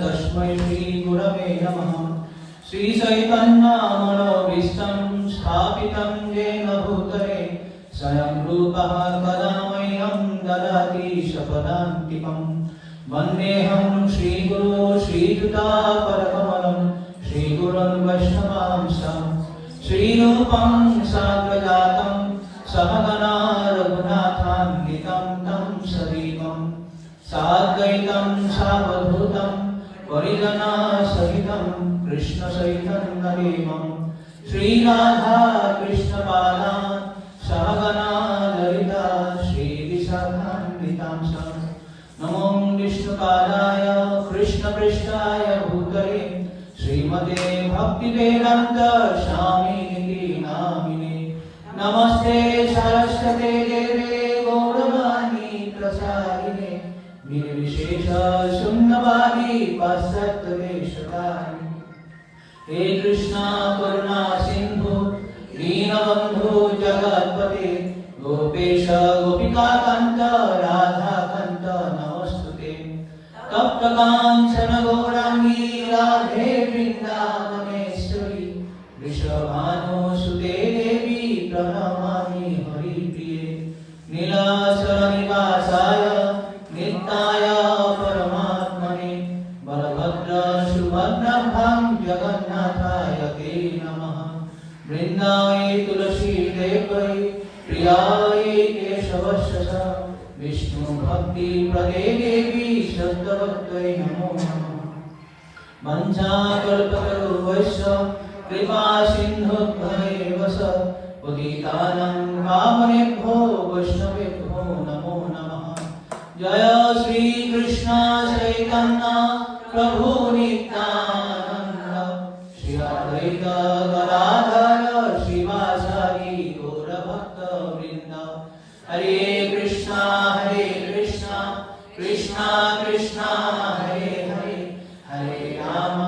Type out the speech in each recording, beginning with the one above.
तस्मै श्री गुरवे नमः। श्री चैतन्यमनोभीष्टं स्थापितं येन भूतले स्वयं रूपः कदा मह्यं ददाति शपथान्तिकम्। वन्देऽहं श्रीगुरो श्रीयुतापरकमलं श्रीगुरुन् वैष्णवांश श्रीरूपं साग्रजातं सहगना रघुनाथान्वितं तं सजीवं साद्वैतं सावधूतं परिजनसहितं कृष्णचैतन्यदेवं श्रीराधा कृष्णपादान् सहगना ललिता श्रीविशाखान्वितांश। नमो विष्णुपादाय कृष्णपृष्ठाय भूतले श्रीमते भक्तिवेदान्त स्वामिनिति नामिने। नमस्ते सरस्वते देवे गौरवाणी प्रसारिणे निर्विशेष शून्यवादी पाश्चात्यदेशतारिणे। हे कृष्णा करुणा सिन्धु दीनबन्धु जगत्पते गोपेश गोपिकाकान्त राधाकान्त नमस्तुते। तप्तकाञ्चन गौराङ्गी राधे वृन्दावनेश्वरी वृषभानुसुते देवी प्रणमामि हरिप्रिये। नीलाचलनिवासाय नित्याय परमात्मने बलभद्र सुभद्रभं जगन्नाथाय ते नमः। वृन्दावने तुलसी देवै प्रियायै केशवस्य विष्णु भक्ति प्रदे देवी श्रद्धवत्यै नमो नमः। वञ्चाकल्पतरुभ्यश्च कृपा सिन्धुभ्यैव पतितानां पावनेभ्यो वैष्णवेभ्यो नमो नमः। जय श्री कृष्ण चैतन्य प्रभु नित्यानन्द श्री अद्वैत गदाधर श्रीवासादि गौरभक्तवृन्द। हरे कृष्णा कृष्णा कृष्णा हरे हरे हरे राम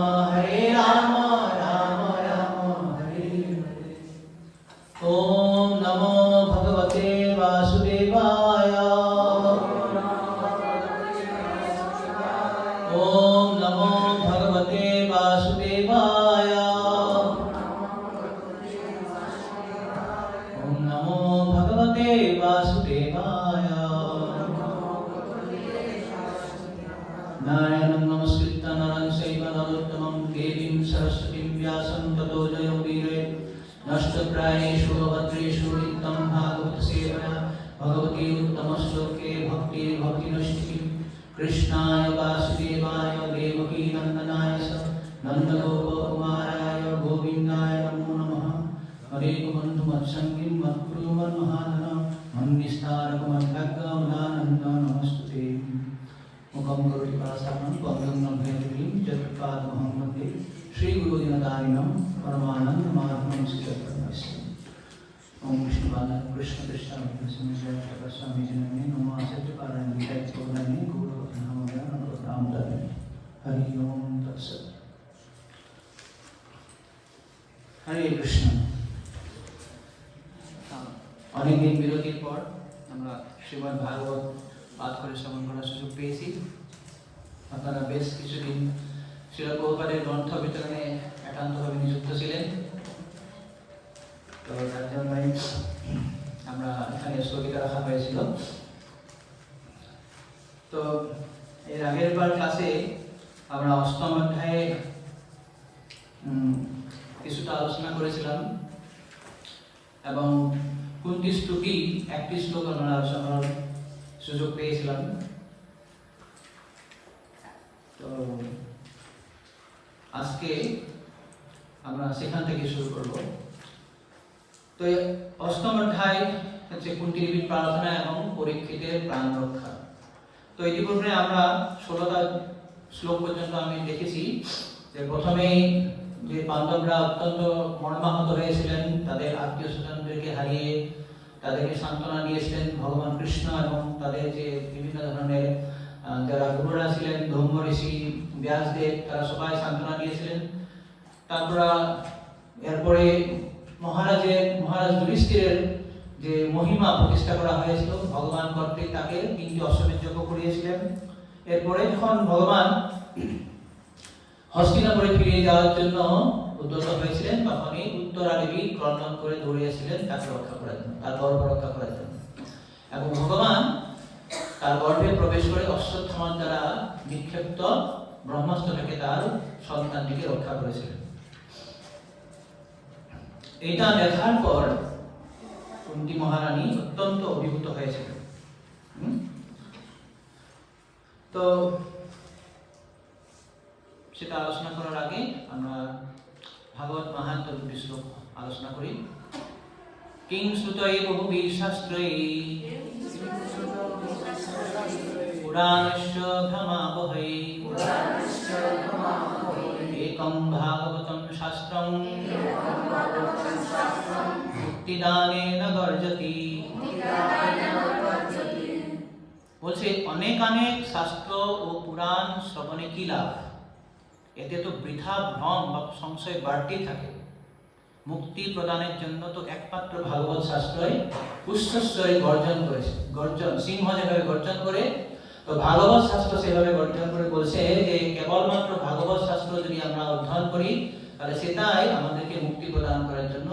राम राम हरे हरे। ओम नमो भगवते वासुदेवाय। ओम नमो भगवते वासुदेवाय। ओम नमो भगवते वासुदेवाय। नारायणं नमस्कृत्य नरं चैव नरोत्तमं देवीं सरस्वतीं व्यासं ततो जयमुदीरयेत्। नष्टप्रायेषु अभद्रेषु नित्यं भागवतसेवया भगवती उत्तमश्लोके भक्तिर्भक्तिनष्टिकी। कृष्णाय वासुदेवाय देवकी नन्दनाय च नन्दगोपकुमाराय गोविन्दाय नमो नमः। हरे बन्धु मत्सङ्गीं मत्कुरु मन्महाधनं मन्निस्तारकमभ्यगमनानन्दं नमस्तुते। मुखं करोति वाचालं पङ्गुं लङ्घयति यत्कृपातमहं वन्दे श्रीगुरुदिनदारिणं परमानन्दमाधवं श्रीचक्रवर्तीम्। ओम विष्णुपादाय कृष्णकृष्णाय स्वामीजनमे नमो आचार्यपादाय गीताचौर्याय गौरवनामय नमोदामोदराय। हरि ओम तत्सत्। हरे कृष्ण। অনেকদিন বিরতির পর আমরা শ্রীমদ্ ভাগবত পাঠ করে শ্রবণ করার সুযোগ পেয়েছি। আপনারা বেশ কিছুদিন শ্রীল প্রভুপাদের গ্রন্থ বিতরণে একান্তভাবে নিযুক্ত ছিলেন, তো তার জন্যই আমরা এখানে স্থগিত রাখা হয়েছিল। তো এর আগের বার ক্লাসে আমরা অষ্টম অধ্যায়ে কিছুটা আলোচনা করেছিলাম এবং কুন্তি স্তুতি একটি শ্লোক আমরা আলোচনা করার সুযোগ পেয়েছিলাম। তো আজকে আমরা সেখান থেকে শুরু করব। তো অষ্টম অধ্যায় হচ্ছে কুন্তিদেবীর প্রার্থনা এবং পরীক্ষিতের প্রাণ রক্ষা। তো ইতিপূর্বে আমরা 16টা শ্লোক পর্যন্ত আমি দেখেছি যে প্রথমেই যে পাণ্ডবরা অত্যন্ত মর্মাহত হয়েছিলেন, তাদের আত্মীয় স্বজনদেরকে হারিয়ে তাদেরকে সান্ত্বনা দিয়েছিলেন ভগবান কৃষ্ণ এবং তাদের যে বিভিন্ন ধরনের যারা গুরুরা ছিলেন ধম্ম ঋষি ব্যাসদেব, তারা সবাই সান্ত্বনা দিয়েছিলেন। তারপর এরপরে মহারাজ যুধিষ্ঠিরের যে মহিমা প্রতিষ্ঠা করা হয়েছিল ভগবান কর্তৃক, তাকে 3টি অশ্বমেধ যজ্ঞ করিয়েছিলেন। এরপরে যখন ভগবান হস্তিনাপুরে ফিরে যাওয়ার জন্য উদ্যত হয়েছিলেন, তখনই উত্তরাদেবী ক্রন্দন করে দৌড়িয়েছিলেন তাকে রক্ষা করার জন্য, তার গর্ভ রক্ষা করার জন্য। এবং ভগবান তার গর্ভে প্রবেশ করে অশ্বত্থামার দ্বারা নিক্ষিপ্ত ব্রহ্মাস্ত্র থেকে তার সন্তানটিকে রক্ষা করেছিলেন। এটা দেখার পর কুন্তী মহারানী অত্যন্ত অভিভূত হয়েছিলেন। তো সেটা আলোচনা করার আগে আমরা ভাগবত মাহাত্ম্য দুটি শ্লোক আলোচনা করি। কিং শ্রুতয়ে বহুবিধ শাস্ত্রৈ পুরাণস্য ভ্রমাবহৈ একং ভাগবতং শাস্ত্রং মুক্তিদানেন গর্জতি। বলছে অনেক অনেক শাস্ত্র ও পুরাণ শ্রবণে কি লাভ, এতে তো বৃথা ভ্রম বা সংশয় বাড়তে থাকে। মুক্তি প্রদানের জন্য তো একমাত্র ভাগবত শাস্ত্রই উচ্চস্বরে গর্জন করেছে। গর্জন সিংহ যেভাবে গর্জন করে, তো ভাগবত শাস্ত্র সেভাবে গর্জন করে বলছে যে কেবলমাত্র ভাগবত শাস্ত্র যদি আমরা অধ্যয়ন করি তাহলে সেটাই আমাদেরকে মুক্তি প্রদান করার জন্য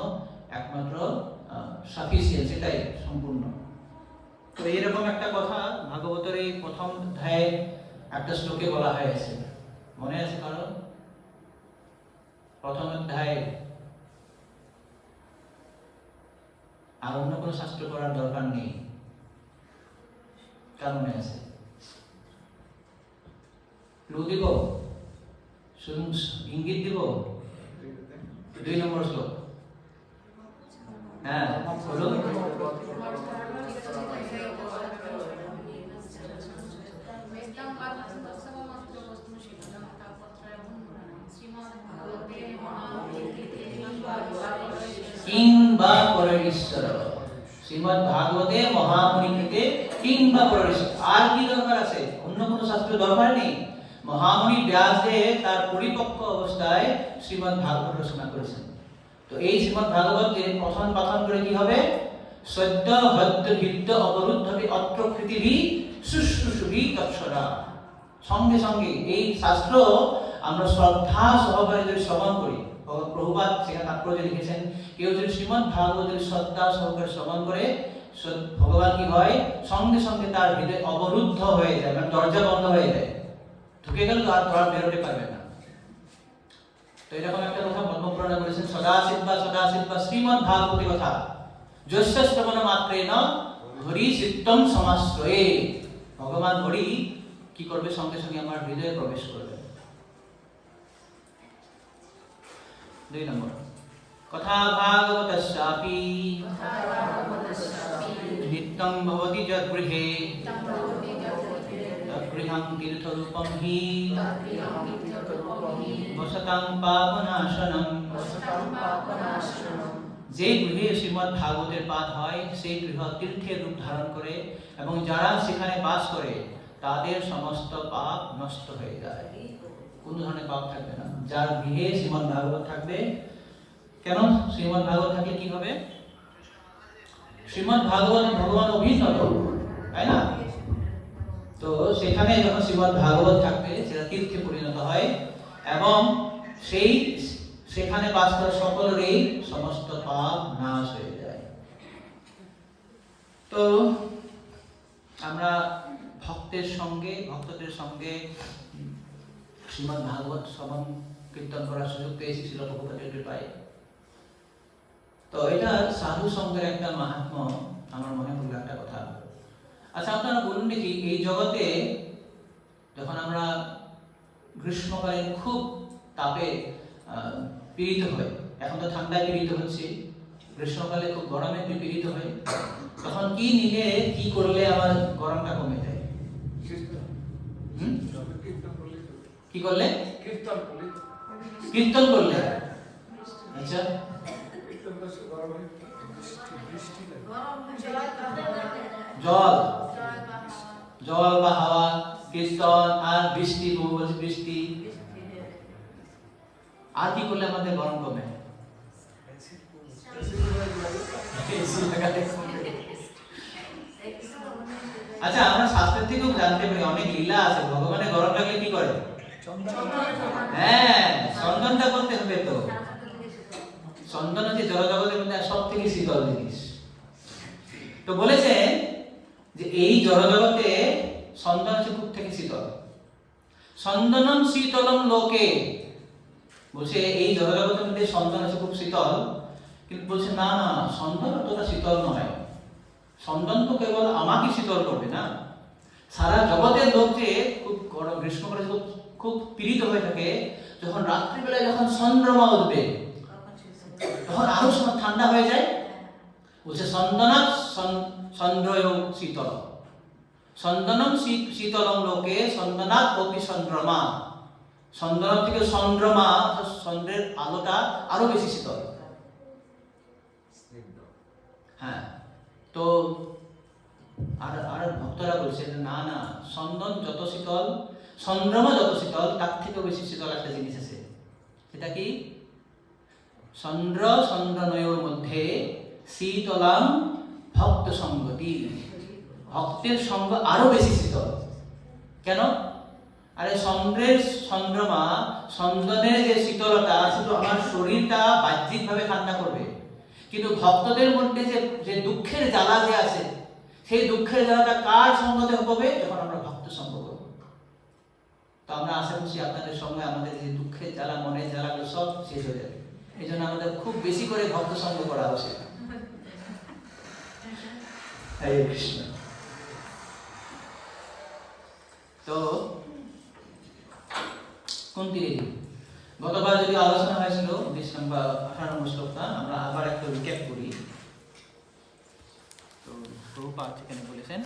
একমাত্র সাফিসিয়েন্ট, সেটাই সম্পূর্ণ। তো এরকম একটা কথা ভাগবতের এই প্রথম অধ্যায়ে একটা শ্লোকে বলা হয়েছে, মনে আছে কারো? প্রথম অধ্যায়ে আর অন্য কোনো শাস্ত্র করার দরকার নেই, কার মনে আছে? ক্লু দিব, ইঙ্গিত দিব। 2 নম্বর শ্লোক। হ্যাঁ বলুন। কিংবা পরমেশ্বর, শ্রীমদ্ ভাগবতে মহামুনিকৃতে কিংবা পরমেশ্বর। আর কি দরকার আছে? অন্য কোনো শাস্ত্র দরকার নেই। মহামুনি ব্যাসদেব তার পরিপক্ক অবস্থায় শ্রীমদ্ ভাগবত রচনা করেছেন। তো এই শ্রীমদ্ ভাগবত যে প্রথম পাঠন করে কি হবে? সদ্য হদ্য বিদ্য অবরুদ্ধতে অত্র পৃথিবী শুশ্রূষুভি তৎসদা। সঙ্গে সঙ্গে এই শাস্ত্র আমরা শ্রদ্ধা সহকারে যদি শ্রবণ করি, প্রভুপাদ সেখানে তাৎপর্য লিখেছেন, কেউ যদি শ্রীমদ্ ভাগবতের শ্রদ্ধা সহকারে শ্রবণ করে, ভগবান কি হয়? সঙ্গে সঙ্গে তার হৃদয় অবরুদ্ধ হয়ে যায়, মানে দরজা বন্ধ হয়ে যায়, ঢুকে গেল আর বেরোতে পারবে না। তো এরকম একটা কথা পদ্মপুরাণে বলেছেন, সদাশিবা সদাশিবা শ্রীমদ্ ভাগবতী কথা যস্য শ্রবণ মাত্রেণ হরি চিত্তম সমাশ্রয়ে। ভগবান হরি কি করবে? সঙ্গে সঙ্গে আমার হৃদয়ে প্রবেশ করবে। 2 নম্বর কথা ভাগবতস্যাপি নিত্যং ভবতি যদ্গৃহে তদ্গৃহং তীর্থরূপং হি বসতাং পাপনাশনম। যে গৃহে শ্রীমদ্ ভাগবতের পাঠ হয় সেই গৃহ তীর্থের রূপ ধারণ করে এবং যারা সেখানে বাস করে তাদের সমস্ত পাপ নষ্ট হয়ে যায়, কোন ধরনের পাপ থাকবে না। যার গৃহে শ্রীমদ্ ভাগবত থাকবে, কেন শ্রীমদ্ ভাগবত থাকলে কি হবে? শ্রীমদ্ ভাগবত ভগবান অভিন্নত, তাই না? তো সেখানে যখন শ্রীমদ্ ভাগবত থাকবে সেটা তীর্থে পরিণত হয় এবং সেখানে বাস করা সকলেরই সমস্ত পাপ নাশ হয়ে যায়। তো আমরা ভক্তদের সঙ্গে শ্রীমদ্ ভাগবত শ্রবণ কীর্তন করার সুযোগ পেয়েছি ছিল প্রভুপাদের কৃপায়। তো এটা সাধু সঙ্গের একটা মাহাত্ম্য আমার মনে হলো একটা কথা। আচ্ছা আপনারা বলুন দেখি, এই জগতে যখন আমরা গ্রীষ্মকালীন খুব তাপে পীড়িত হয়, এখন তো ঠান্ডায় পীড়িত হচ্ছে, গ্রীষ্মকালে খুব গরমে পীড়িত হয়, তখন কি নিলে কি করলে আমার গরমটা কমে যায়? কি করলে? কীর্তন করলে। আচ্ছা জল বা হাওয়া, কীর্তন আর বৃষ্টি, বৃষ্টি। আর কি করলে আমাদের গরম কমে? আচ্ছা আমরা শাস্ত্রের থেকেও জানতে পারি অনেক লীলা আছে, ভগবানের গরম লাগলে কি করে? হ্যাঁ, চন্দনটা করতে হবে তো। চন্দন হচ্ছে জড়জগতের মধ্যে সব থেকে শীতল জিনিস। তো বলেছেন যে এই জড়জগতে চন্দন হচ্ছে খুব থেকে শীতল। চন্দনম শীতলম লোকে, বলছে এই জড়জগতের মধ্যে চন্দন হচ্ছে খুব শীতল, কিন্তু বলছে না না, চন্দন অতটা শীতল নয়। চন্দন তো কেবল আমাকে শীতল করবে না, সারা জগতের লোক যে খুব গরম গ্রীষ্মকালে খুব পীড়িত হয়ে থাকে, যখন রাত্রিবেলায় যখন চন্দ্রমা উঠবে তখন আরো ঠান্ডা হয়ে যায়। বলছে চন্দনা চন্দ্রয় শীতল, চন্দনম শীতলম লোকে চন্দনা কপি চন্দ্রমা। চন্দন থেকে চন্দ্রমা, চন্দ্রের আলোটা আরো বেশি শীতল। হ্যাঁ, তো আর ভক্তরা বলছে না না, চন্দন যত শীতল, চন্দ্রমা যত শীতল, তার থেকেও বেশি শীতল একটা জিনিস আছে। সেটা কি? চন্দ্র চন্দ্রনয়র মধ্যে শীতলাম ভক্ত সঙ্গতি, ভক্তের সঙ্গ আরো বেশি শীতল। কেন? আরে চন্দ্রমা, চন্দনের যে শীতলতা শুধু আমার শরীরটা বাহ্যিকভাবে ঠান্ডা করবে, কিন্তু ভক্তদের মধ্যে যে দুঃখের জ্বালা যে আছে, সেই দুঃখের জ্বালাটা কার সঙ্গতে হবে? যখন আমরা ভক্ত সঙ্গ করব। তো আমরা আশা করছি আপনাদের সঙ্গে আমাদের যে দুঃখের জ্বালা, মনের জ্বালাগুলো সব শেষ হয়ে যাবে। এই জন্য আমাদের খুব বেশি করে ভক্ত সঙ্গ করা উচিত। হরে কৃষ্ণ। তো কুন্তী দেবী, গতবার যদি আলোচনা হয়েছিল 20 নম্বর 18 নম্বর শ্লোকটা, আমরা আবার একটু রিক্যাপ করি। তো প্রভুপাদ এখানে বলেছেন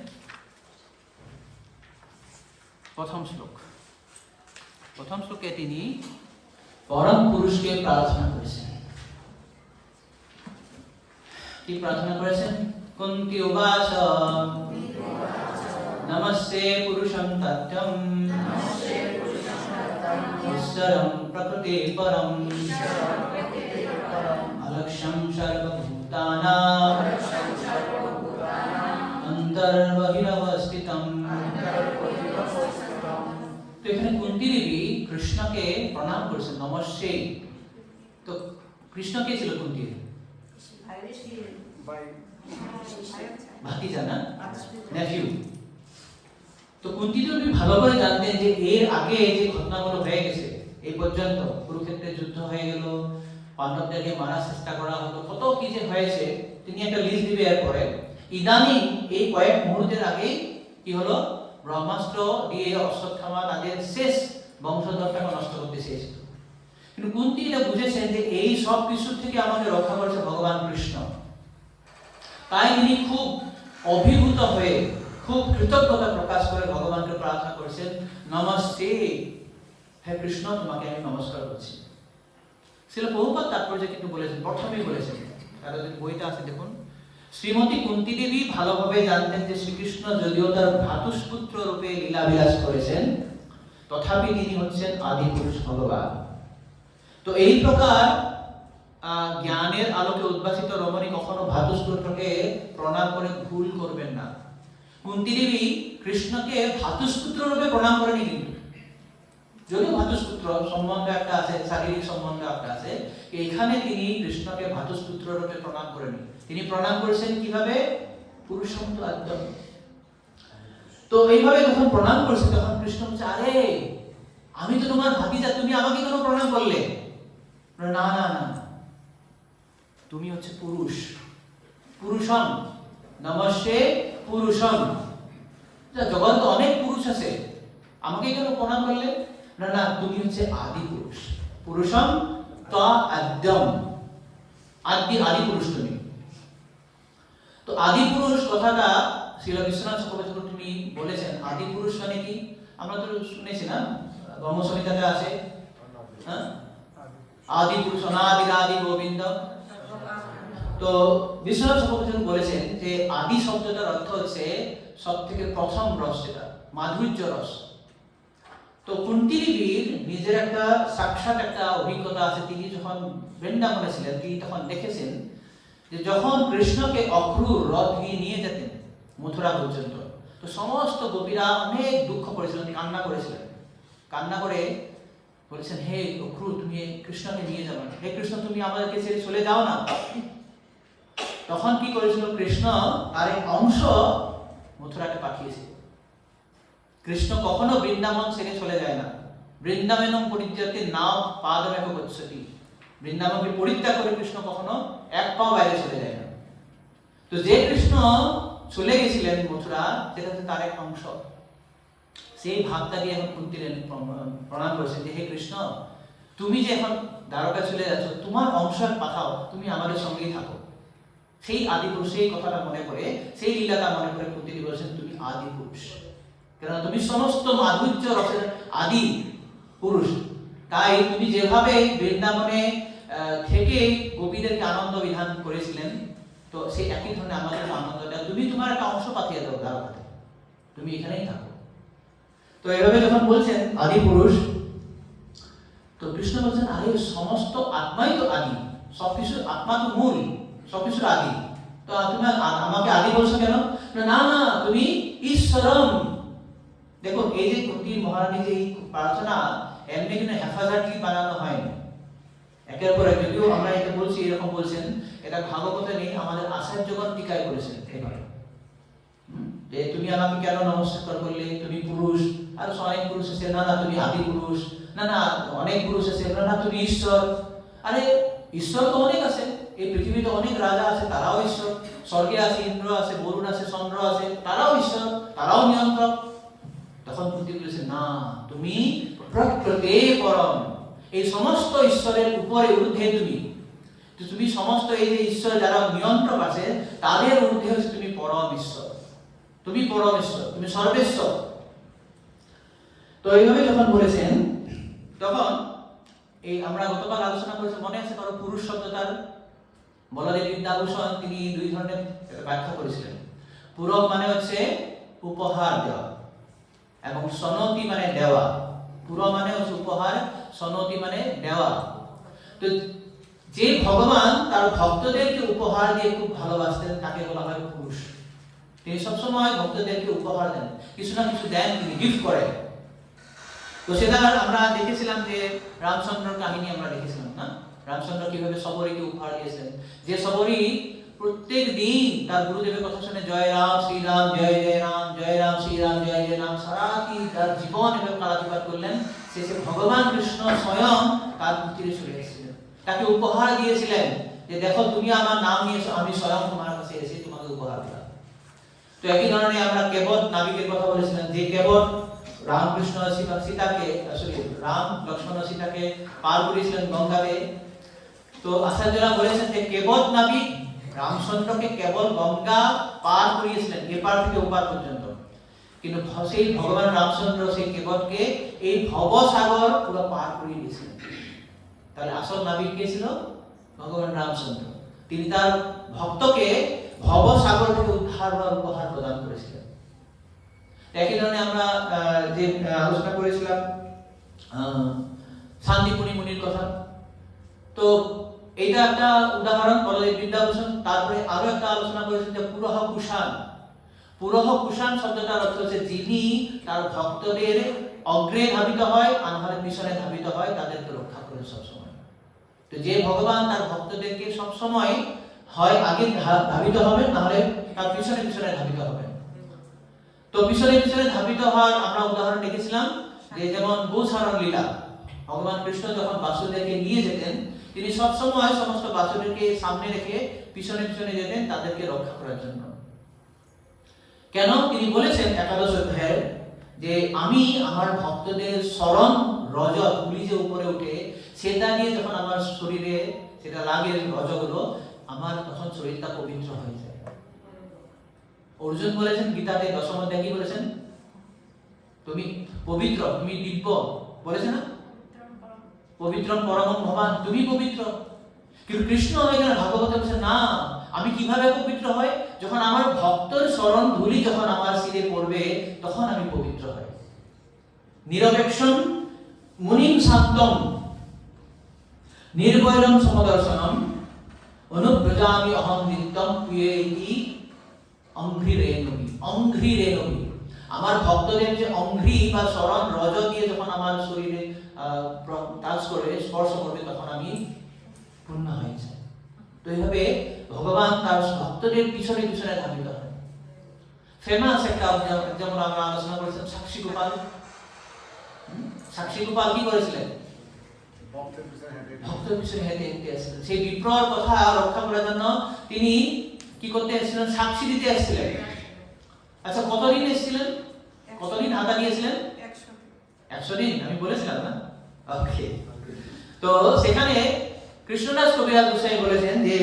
প্রথম শ্লোকে তিনি পরম পুরুষকে প্রার্থনা করেছেন। কি প্রার্থনা করেছেন? কুন্তী উবাচ নমস্তে পুরুষং তত্ত্বম ঈশ্বরং প্রকৃতি পরম অলক্ষ্যং সর্বভূতানাং অন্তর্বহিরবস্থিতম। তো এখানে কুন্তী দেবী কৃষ্ণকে প্রণাম করেছেন, নমস্তে। তো কৃষ্ণ কে ছিল কুন্তী? ভাতিজা না, নেফিউ। তো কুন্তী দেবী ভালো করে জানতেন যে এর আগে যে ঘটনাগুলো হয়ে গেছে, এই পর্যন্ত কুরুক্ষেত্রে যুদ্ধ হয়ে গেল, পাণ্ডবদেরকে মারার চেষ্টা করা হলো, কত কি যে হয়েছে, তিনি একটা লিস্ট দিবে। এরপরে ইদানিং এই কয়েক মুহূর্তের আগে কি হলো? ব্রহ্মাস্ত্র দিয়ে অশ্বত্থামা তাদের শেষ বংশধরটাকে নষ্ট করতে চেয়েছিল। কিন্তু কুন্তী এটা বুঝেছেন যে এই সব কিছুর থেকে আমাকে রক্ষা করেছে ভগবান কৃষ্ণ। তাই তিনি খুব অভিভূত হয়ে, খুব কৃতজ্ঞতা প্রকাশ করে ভগবানকে প্রার্থনা করেছেন, নমস্তে, হে কৃষ্ণ, তোমাকে আমি নমস্কার করছি। শিল প্রভুপাদ তাৎপর্য কিন্তু বলেছেন, প্রথমেই বলেছেন, তার যে বইটা আছে দেখুন, শ্রীমতী কুন্তী দেবী ভালোভাবে জানতেন যে শ্রীকৃষ্ণ যদিও তার ভ্রাতুষ্পুত্র রূপে লীলাবিলাস করেছেন, তথাপি তিনি হচ্ছেন আদি পুরুষ ভগবান। তো এই প্রকার জ্ঞানের আলোকে উদ্ভাসিত রমণী কখনো ভ্রাতুষ্পুত্রকে প্রণাম করে ভুল করবেন না। কুন্তী দেবী কৃষ্ণকে ভ্রাতুষ্পুত্র রূপে প্রণাম করেনি, কিন্তু যদিও ভ্রাতুষ্পুত্র সম্বন্ধ একটা আছে, শারীরিক সম্বন্ধ একটা আছে, এখানে তিনি কৃষ্ণকে ভ্রাতুষ্পুত্র রূপে প্রণাম করেনি। তিনি প্রণাম করেছেন কিভাবে? পুরুষম তো আদ্যম। তো এইভাবে যখন প্রণাম করেছে, তখন কৃষ্ণ বলছে, আরে আমি তো তোমার ভাতিজা, তুমি আমাকে কেন প্রণাম করলে? না না না, তুমি হচ্ছে পুরুষ, পুরুষম, নমস্তে পুরুষম। জগতে অনেক পুরুষ আছে, আমাকে কেন প্রণাম করলে? না না, তুমি হচ্ছে আদি পুরুষ, পুরুষম ত আদ্যম, আদি পুরুষ তুমি। তো আদি পুরুষ কথাটা শ্রীল বিশ্বনাথ চক্রবর্তী তিনি বলেছেন। আদি পুরুষ মানে কি? আমরা তো শুনেছি না, ব্রহ্মসংহিতাতে আছে, হ্যাঁ, আদি পুরুষ অনাদিরাদি গোবিন্দ। তো বিশ্বনাথ চক্রবর্তী বলেছেন যে আদি শব্দটার অর্থ হচ্ছে সব থেকে প্রথম রস, যেটা মাধুর্য রস। তো কুন্তী দেবীর নিজের একটা সাক্ষাৎ একটা অভিজ্ঞতা আছে। তিনি যখন বৃন্দাবনে ছিলেন, তিনি তখন দেখেছেন যে যখন কৃষ্ণকে অক্রূর রথ দিয়ে নিয়ে যেতেন মথুরা পর্যন্ত, তো সমস্ত গোপীরা অনেক দুঃখ করেছিলেন, কান্না করেছিলেন। কান্না করে বলেছেন, হে অক্রু, তুমি কৃষ্ণকে নিয়ে যাবে না, হে কৃষ্ণ তুমি আমাদেরকে ছেড়ে চলে যাও না। তখন কি করেছিল কৃষ্ণ, তার এক অংশ মথুরাকে পাঠিয়েছিল। কৃষ্ণ কখনো বৃন্দাবন ছেড়ে চলে যায় না। বৃন্দাবনম পরিত্যাগে নাও পাদমেক গচ্ছতি। বৃন্দাবনকে পরিত্যাগ করে কৃষ্ণ কখনো এক পাও বাইরে চলে যায় না। তো যে কৃষ্ণ চলে গেছিলেন মথুরা, সেটা হচ্ছে তার এক অংশ। সেই ভাবটা দিয়ে এখন কুন্তির প্রণাম করেছেন যে, হে কৃষ্ণ, তুমি যে এখন দ্বারকা চলে যাচ্ছ, তোমার অংশ পাঠাও, তুমি আমাদের সঙ্গেই থাকো। সেই আদি পুরুষ, সেই কথাটা মনে করে, সেই লীলাটা মনে করে কুন্তি বলেছেন, তুমি আদি পুরুষ, কেন তুমি সমস্ত মাধুর্য রসের আদি পুরুষ। তাই তুমি যেভাবে বৃন্দাবনে থেকে গোপীদেরকে আনন্দ বিধান করেছিলেন, তো সেই একই ধরনের আমাদের আনন্দটা তুমি তোমার একটা অংশ পাঠিয়ে দাও দ্বারকাতে, তুমি এখানেই থাকো। তো এভাবে যখন বলছেন আদি পুরুষ, তো কৃষ্ণ বলছেন, আরে সমস্ত আত্মাই তো আদি, সবকিছু আত্মা তো মূল, সবকিছুর আদি, তো তুমি আমাকে আদি বলছো কেন? না না, তুমি ঈশ্বরম। দেখো, এই যে কুন্তি মহারানী যে এই প্রার্থনা এমনি কিন্তু হেফাজতলি বানানো হয়নি, একের পর এক। যদিও আমরা এটা বলছি, এরকম বলছেন, এটা ভাগবতে নেই, আমাদের আচার্যগণ টিকায় করেছেন এবারে, যে তুমি আমাকে কেন নমস্কার করলে, তুমি পুরুষ, আর অনেক পুরুষ আছে, না না তুমি আদি পুরুষ, না না অনেক পুরুষ আছে, না না তুমি ঈশ্বর। আরে ঈশ্বর তো অনেক আছে, এই পৃথিবীতে অনেক রাজা আছে, তারাও ঈশ্বর। স্বর্গে আছে ইন্দ্র আছে, বরুণ আছে, চন্দ্র আছে, তারাও ঈশ্বর, তারাও নিয়ন্ত্রক। তখন কুন্তি বলেছে, না, তুমি প্রকৃতে পরম, এই সমস্ত ঈশ্বরের উপরে ঊর্ধ্বে তুমি। তুমি সমস্ত এই যে ঈশ্বর যারা নিয়ন্ত্রক আছে, তাদের ঊর্ধ্বে হচ্ছে তুমি পরম ঈশ্বর, তুমি পরমেশ্বর, তুমি সর্বেশ্বর। তো এইভাবে যখন বলেছেন, তখন এই আমরা গতকাল আলোচনা করেছি, মনে আছে কারো পুরুষ শব্দটার বলদেব বিদ্যাভূষণ তিনি দুই ধরনের ব্যাখ্যা করেছিলেন। পুরব মানে হচ্ছে উপহার দেওয়া, এবং সনতি মানে দেওয়া। পুরব মানে হচ্ছে উপহার, সনতি মানে দেওয়া। তো যে ভগবান তার ভক্তদেরকে উপহার দিয়ে খুব ভালোবাসতেন, তাকে বলা হয় পুরুষ। তিনি সবসময় ভক্তদেরকে উপহার দেন, কিছু না কিছু দেন, তিনি গিফট করেন। তো সেটা আমরা দেখেছিলাম যে রামচন্দ্রের কাহিনী আমরা দেখেছিলাম না, রামচন্দ্র কিভাবে সবরীকে উপহার দিয়েছেন। যে সবরী প্রত্যেক দিন তার গুরুদেবের কথা শুনে জয় রাম শ্রীরাম জয় জয় রাম, জয় রাম শ্রীরাম জয় জয় রাম, সারাটি তার জীবন এভাবে কালাতিপাত করলেন। শেষে ভগবান কৃষ্ণ স্বয়ং তার মূর্তিতে চলে এসেছিলেন, তাকে উপহার দিয়েছিলেন যে দেখো তুমি আমার নাম নিয়েছো, আমি স্বয়ং তোমার কাছে এসে তোমাকে উপহার দিলাম। তো একই ধরনের আমরা কেবট নাবিকের কথা বলেছিলাম, যে কেবট রামকৃষ্ণ সীতাকে রাম লক্ষ্মণ সীতাকে পার করেছিলেন গঙ্গাতে। তো আচার্যরা বলেছেন যে কেবট নাবিক রামচন্দ্রকে কেবল গঙ্গা পার করিয়েছিলেন, এপার থেকে ওপার পর্যন্ত, কিন্তু সেই ভগবান রামচন্দ্র সেই কেবটকে এই ভবসাগর পুরো পার করিয়ে দিয়েছিলেন। তাহলে আসল নাবিক কে ছিল? ভগবান রামচন্দ্র। তিনি তার ভক্তকে ভবসাগর থেকে উদ্ধার হওয়ার উপহার প্রদান করেছিলেন। একই ধরনের আমরা যে আলোচনা করেছিলাম শান্তিপুরী মুনির কথা। তো এইটা একটা উদাহরণ বলদেব বিদ্যাভূষণ। তারপরে আরো একটা আলোচনা করেছেন যে পুরহ কুষাণ। পুরহ কুষাণ শব্দটার অর্থ হচ্ছে যিনি তার ভক্তদের অগ্রে ধাবিত হয় আর নাহলে পিছনে ধাবিত হয়, তাদেরকে রক্ষা করে সবসময়। তো যে ভগবান তার ভক্তদেরকে সবসময় হয় আগে ধাবিত হবে, নাহলে তার পিছনে পিছনে ধাবিত হবে। তো পিছনে পিছনে ধাবিত হওয়ার আমরা উদাহরণ দেখেছিলাম, যে যেমন গোসারণ লীলা, ভগবান কৃষ্ণ যখন বাসুদেবকে নিয়ে যেতেন, তিনি সবসময় সমস্ত বাসুদেবকে সামনে রেখে পিছনে পিছনে যেতেন তাদেরকে রক্ষা করার জন্য। কেন? তিনি বলেছেন একাদশ অধ্যায়ে যে আমি আমার ভক্তদের স্মরণ রজত গুলি যে উপরে উঠে, সেটা নিয়ে যখন আমার শরীরে সেটা লাগে রজগুলো, আমার তখন শরীরটা পবিত্র হয়ে যায়। অর্জুন বলেছেন গীতাতে দশম অধ্যায়ে কি বলেছেন? তুমি পবিত্র, তুমি দিব্য, বলেছে না? পবিত্রম পরমং ভবান, তুমি পবিত্র। কিন্তু কৃষ্ণ এখানে ভাগবতে বলছেন না, আমি কিভাবে পবিত্র হই? যখন আমার ভক্তর স্মরণ ধুলি যখন আমার শিরে পড়বে, তখন আমি পবিত্র হই। নিরপেক্ষম মুনিম শান্তম নির্বৈরম সমদর্শনম অনুব্রজামি অহং নিত্যম প্রিয়েতি অঙ্ঘ্রিরেণবি। অঙ্ঘ্রিরেণবি, আমার ভক্তদের যে অঙ্ঘ্রি বা স্মরণ রজ দিয়ে যখন আমার শরীরে টাচ করবে, স্পর্শ করবে, তখন আমি পূর্ণ হয়ে যাই। তো এইভাবে ভগবান তার ভক্তদের পিছনে পিছনে ধাবিত হয়। ফেমাস একটা যেমন আমরা আলোচনা করেছিলাম সাক্ষী গোপাল। সাক্ষী গোপাল কি করেছিলেন? ভক্তের পিছনে হেঁটে হেঁটে আসছিলেন। সেই বিপ্রর কথা রক্ষা করার জন্য তিনি কি করতে এসেছিলেন? সাক্ষী দিতে এসেছিলেন। আচ্ছা, কতদিন এসেছিলেন? কতদিন হাতা দিয়েছিলেন? 100 দিন। আমি বলেছিলাম না? ওকে। তো সেখানে কৃষ্ণদাস কবিরাজ গোসাই বলেছেন যে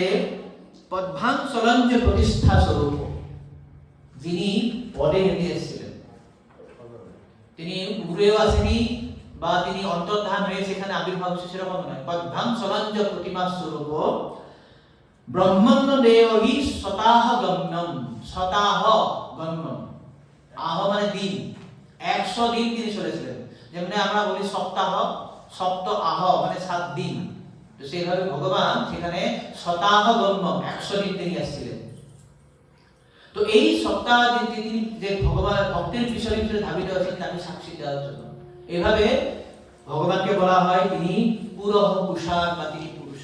পদ্মাং সলঞ্জ প্রতিষ্ঠা স্বরূপ, যিনি পদে হেঁটে এসেছিলেন, তিনি ঘুরেও আসেনি বা তিনি অন্তর্ধান হয়ে সেখানে আবির্ভাব হয়েছে সেরকম নয়। পদ্মাং সলঞ্জ প্রতিমা স্বরূপ ব্রহ্মণ্য দেবহি শতাহ গম্যম। শতাহ গম্যম, আহ মানে দিন, 100 দিন তিনি চলেছিলেন। যেমন আমরা বলি সপ্তাহ, সপ্ত আহ মানে 7 দিন। তো সেইভাবে ভগবান সেখানে শতাহ গম্যম 100 দিন তিনি আসছিলেন। তো এই সপ্তাহ দিন তিনি যে ভগবান ভক্তের পিছনে পিছনে ধাবিত আছেন তাকে সাক্ষী দেওয়ার জন্য, এইভাবে ভগবানকে বলা হয় তিনি পুরহ কুষার বা তিনি পুরুষ।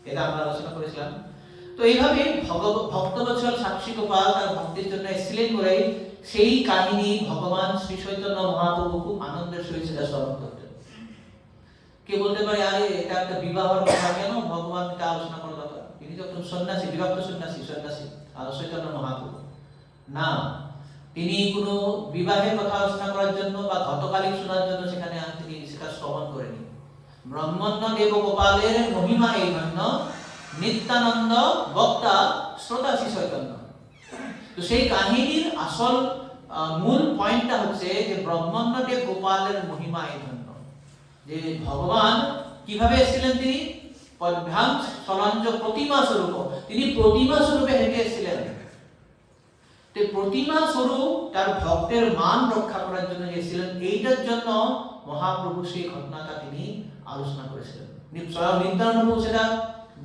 এটা আমরা আলোচনা করেছিলাম। তো এইভাবে ভক্তবৎসল সাক্ষী গোপাল তার ভক্তের জন্য এসেছিলেন বলে সেই কাহিনী ভগবান শ্রী চৈতন্য মহাপ্রভু খুব আনন্দের সহিত সেটা স্মরণ করতেন। কে বলতে পারে আরে এটা একটা বিবাহের কথা, কেন ভগবান এটা আলোচনা করার দরকার? তিনি যখন সন্ন্যাসী, বিভক্ত সন্ন্যাসী চৈতন্য মহাপ্রভু না, তিনি কোনো বিবাহের কথা আলোচনা করার জন্য বা ঘটকালিক শোনার জন্য সেখানে তিনি সেটা শ্রবণ করেনি। ব্রহ্মণ্য দেব গোপালের মহিমা এই জন্য নিত্যানন্দ বক্তা শ্রোতা শ্রী চৈতন্য। তো সেই কাহিনীর আসল মূল পয়েন্টটা হচ্ছে যে ব্রহ্মণ্য দেব গোপালের মহিমা এই জন্য যে ভগবান কিভাবে এসেছিলেন, তিনি পদ্মাং সলঞ্জ প্রতিমা স্বরূপ, তিনি প্রতিমা স্বরূপে হেঁটে এসেছিলেন। তো প্রতিমা স্বরূপ তার ভক্তের মান রক্ষা করার জন্য এসেছিলেন। এইটার জন্য মহাপ্রভু সেই ঘটনাটা তিনি আলোচনা করেছিলেন। স্বয়ং নিত্যানন্দ সেটা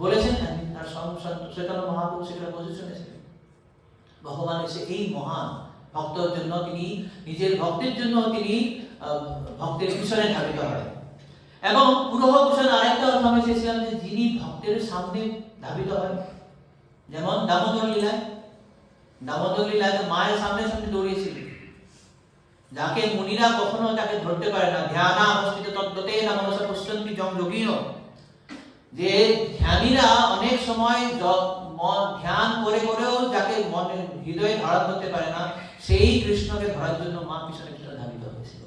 বলেছেন, আর চৈতন্য মহাপ্রভু সেটা বসে শুনেছিলেন। ভগবান এসে এই মহান ভক্তের জন্য তিনি নিজের ভক্তের জন্য তিনি ভক্তের পিছনে ধাবিত হয়। এবং পুরহ কুষাণ আরেকটা কথা আমি চেয়েছিলাম যে যিনি ভক্তের সামনে ধাবিত হয়, যেমন দামোদর লীলায়, দামোদর লীলায় মায়ের সামনে সামনে দৌড়িয়েছিলেন, যাকে মুনিরা কখনো তাকে ধরতে পারে না। ধ্যানা অবস্থিত তদ্গতে না মনসা পশ্যন্তি জম যোগীও, যে ধ্যানীরা অনেক সময় ধ্যান করে করেও যাকে মনে হৃদয়ে ধারণ করতে পারে না, সেই কৃষ্ণকে ধরার জন্য মা পিছনে পিছনে ধাবিত হয়েছিল।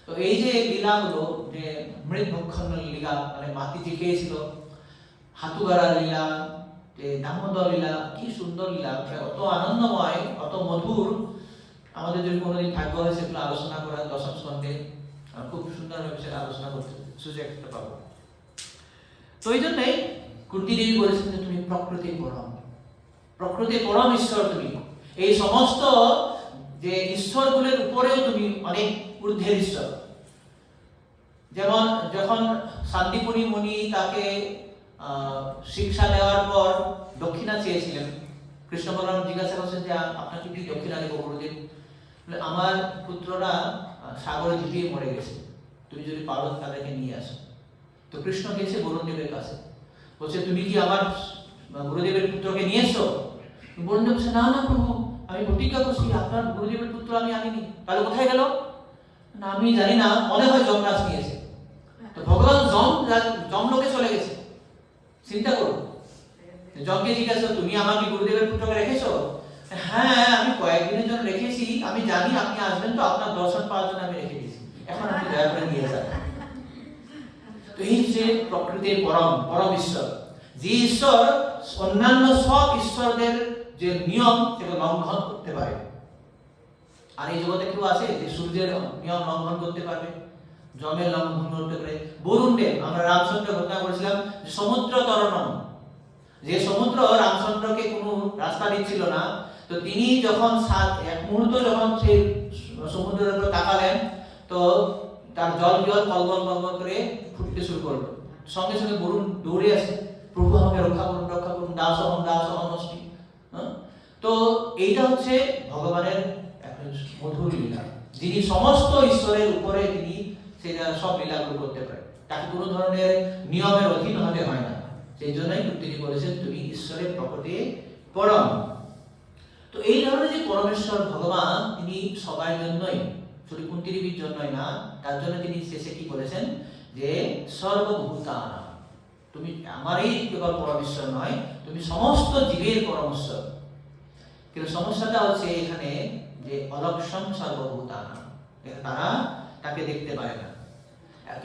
তো এই যে লীলাগুলো, যে মৃত মুখন্ন লীলা মানে মাটি জিখিয়েছিল, হাতুগাড়া লীলা, যে দামোদর লীলা, কি সুন্দর লীলা, অত আনন্দময়, অত মধুর। আমাদের যদি কোনোদিন ভাগ্য হয় সেগুলো আলোচনা করার দশম স্কন্ধে, খুব সুন্দরভাবে সেটা আলোচনা করতে সুযোগটা পাবো। তো এই জন্যই কুন্তী দেবী বলেছেন যে তুমি প্রকৃতির পরম, প্রকৃতির পরম ঈশ্বর তুমি। এই সমস্ত যে ঈশ্বরগুলোর উপরেও তুমি অনেক ঊর্ধ্বের ঈশ্বর। যেমন যখন শান্তিপুরী মুনি তাকে শিক্ষা দেওয়ার পর দক্ষিণা চেয়েছিলেন, কৃষ্ণ বলরাম জিজ্ঞাসা করছেন যে আপনাকে কি দক্ষিণা দেবো গুরুদেব? আমার পুত্ররা সাগরে ডুবিয়ে মরে গেছে, তুমি যদি পারো তাদেরকে নিয়ে আসো। তো কৃষ্ণ গেছে বরুণদেবের কাছে, বলছে তুমি কি আমার গুরুদেবের পুত্রকে নিয়ে এসো? বরুণদেব বলছে না না প্রভু, আমি প্রতিজ্ঞা করছি আপনার গুরুদেবের পুত্র আমি আনিনি। তাহলে কোথায় গেল? না আমি জানি না, মনে হয় যমরাজ নিয়েছে। তো ভগবান যমলোকে চলে গেছে। চিন্তা করুন, যমকে জিজ্ঞাসা তুমি আমার কি গুরুদেবের পুত্রকে রেখেছো? হ্যাঁ আমি কয়েকদিনের জন্য রেখেছি, আমি জানি আপনি আসবেন, তো আপনার দর্শন পাওয়ার জন্য আমি রেখে দিয়েছি, এখন আপনি দয়া করে নিয়ে যান। তো এই যে প্রকৃতির পরম ঈশ্বর, যে ঈশ্বর অন্যান্য সব ঈশ্বরদের যে নিয়ম সেটা লঙ্ঘন করতে পারে। আর এই জগতে কেউ আছে যে সূর্যের নিয়ম লঙ্ঘন করতে পারবে, জমের লঙ্ঘন করতে পারে? বরুণদেব, আমরা রামচন্দ্র ঘটনা করেছিলাম, সমুদ্র তরণম, যে সমুদ্র রামচন্দ্রকে কোনো রাস্তা দিচ্ছিল না, তো তিনি যখন এক মুহূর্ত যখন সেই সমুদ্রের উপর তাকালেন, তো তার জল কলবল করে ফুটতে শুরু করলো। সঙ্গে সঙ্গে বরুণ দৌড়ে আসে, প্রভু আমাকে রক্ষা করুন, রক্ষা করুন, দাস অহম অস্মি। তো এইটা হচ্ছে ভগবানের একটা মধুর লীলা, যিনি সমস্ত ঈশ্বরের উপরে তিনি সেটা সব লীলাগুলো করতে পারে, তাকে কোনো ধরনের নিয়মের অধীন হতে হয় না। সেই জন্যই তিনি বলেছেন তুমি ঈশ্বরের প্রকৃতি পরম। তো এই ধরনের যে পরমেশ্বর ভগবান তিনি সবার জন্যই, শুধু কুন্তিদেবীর জন্যই না, তার জন্য তিনি শেষে কি বলেছেন যে সর্বভূতানাং, তুমি আমারই কেবল পরমেশ্বর নয়, তুমি সমস্ত জীবের পরমেশ্বর। কিন্তু সমস্যাটা হচ্ছে এখানে যে অলক্ষণ সর্বভূতানাং, তারা তাকে দেখতে পায় না।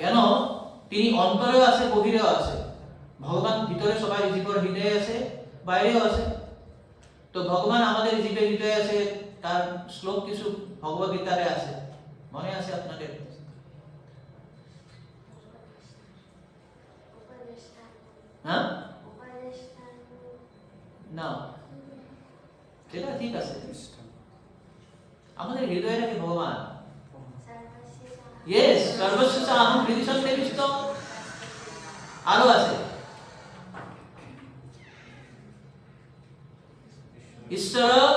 কেন? তিনি অন্তরেও আছে, বহিরেও আছে। ভগবান ভিতরে সবাই জীবের হৃদয়ে আছে, বাইরেও আছে। তো ভগবান আমাদের জীবের হৃদয়ে আছে, তার শ্লোক কিছু ভগবদ গীতাতে আছে, মনে আছে আপনাদের? হ্যাঁ না, সেটা ঠিক আছে। আমাদের হৃদয়ে থাকে ভগবান। ইয়েস, সর্বস্ব আহম হৃদয় সন্নিবিষ্ট। আরো আছে ঈশ্বর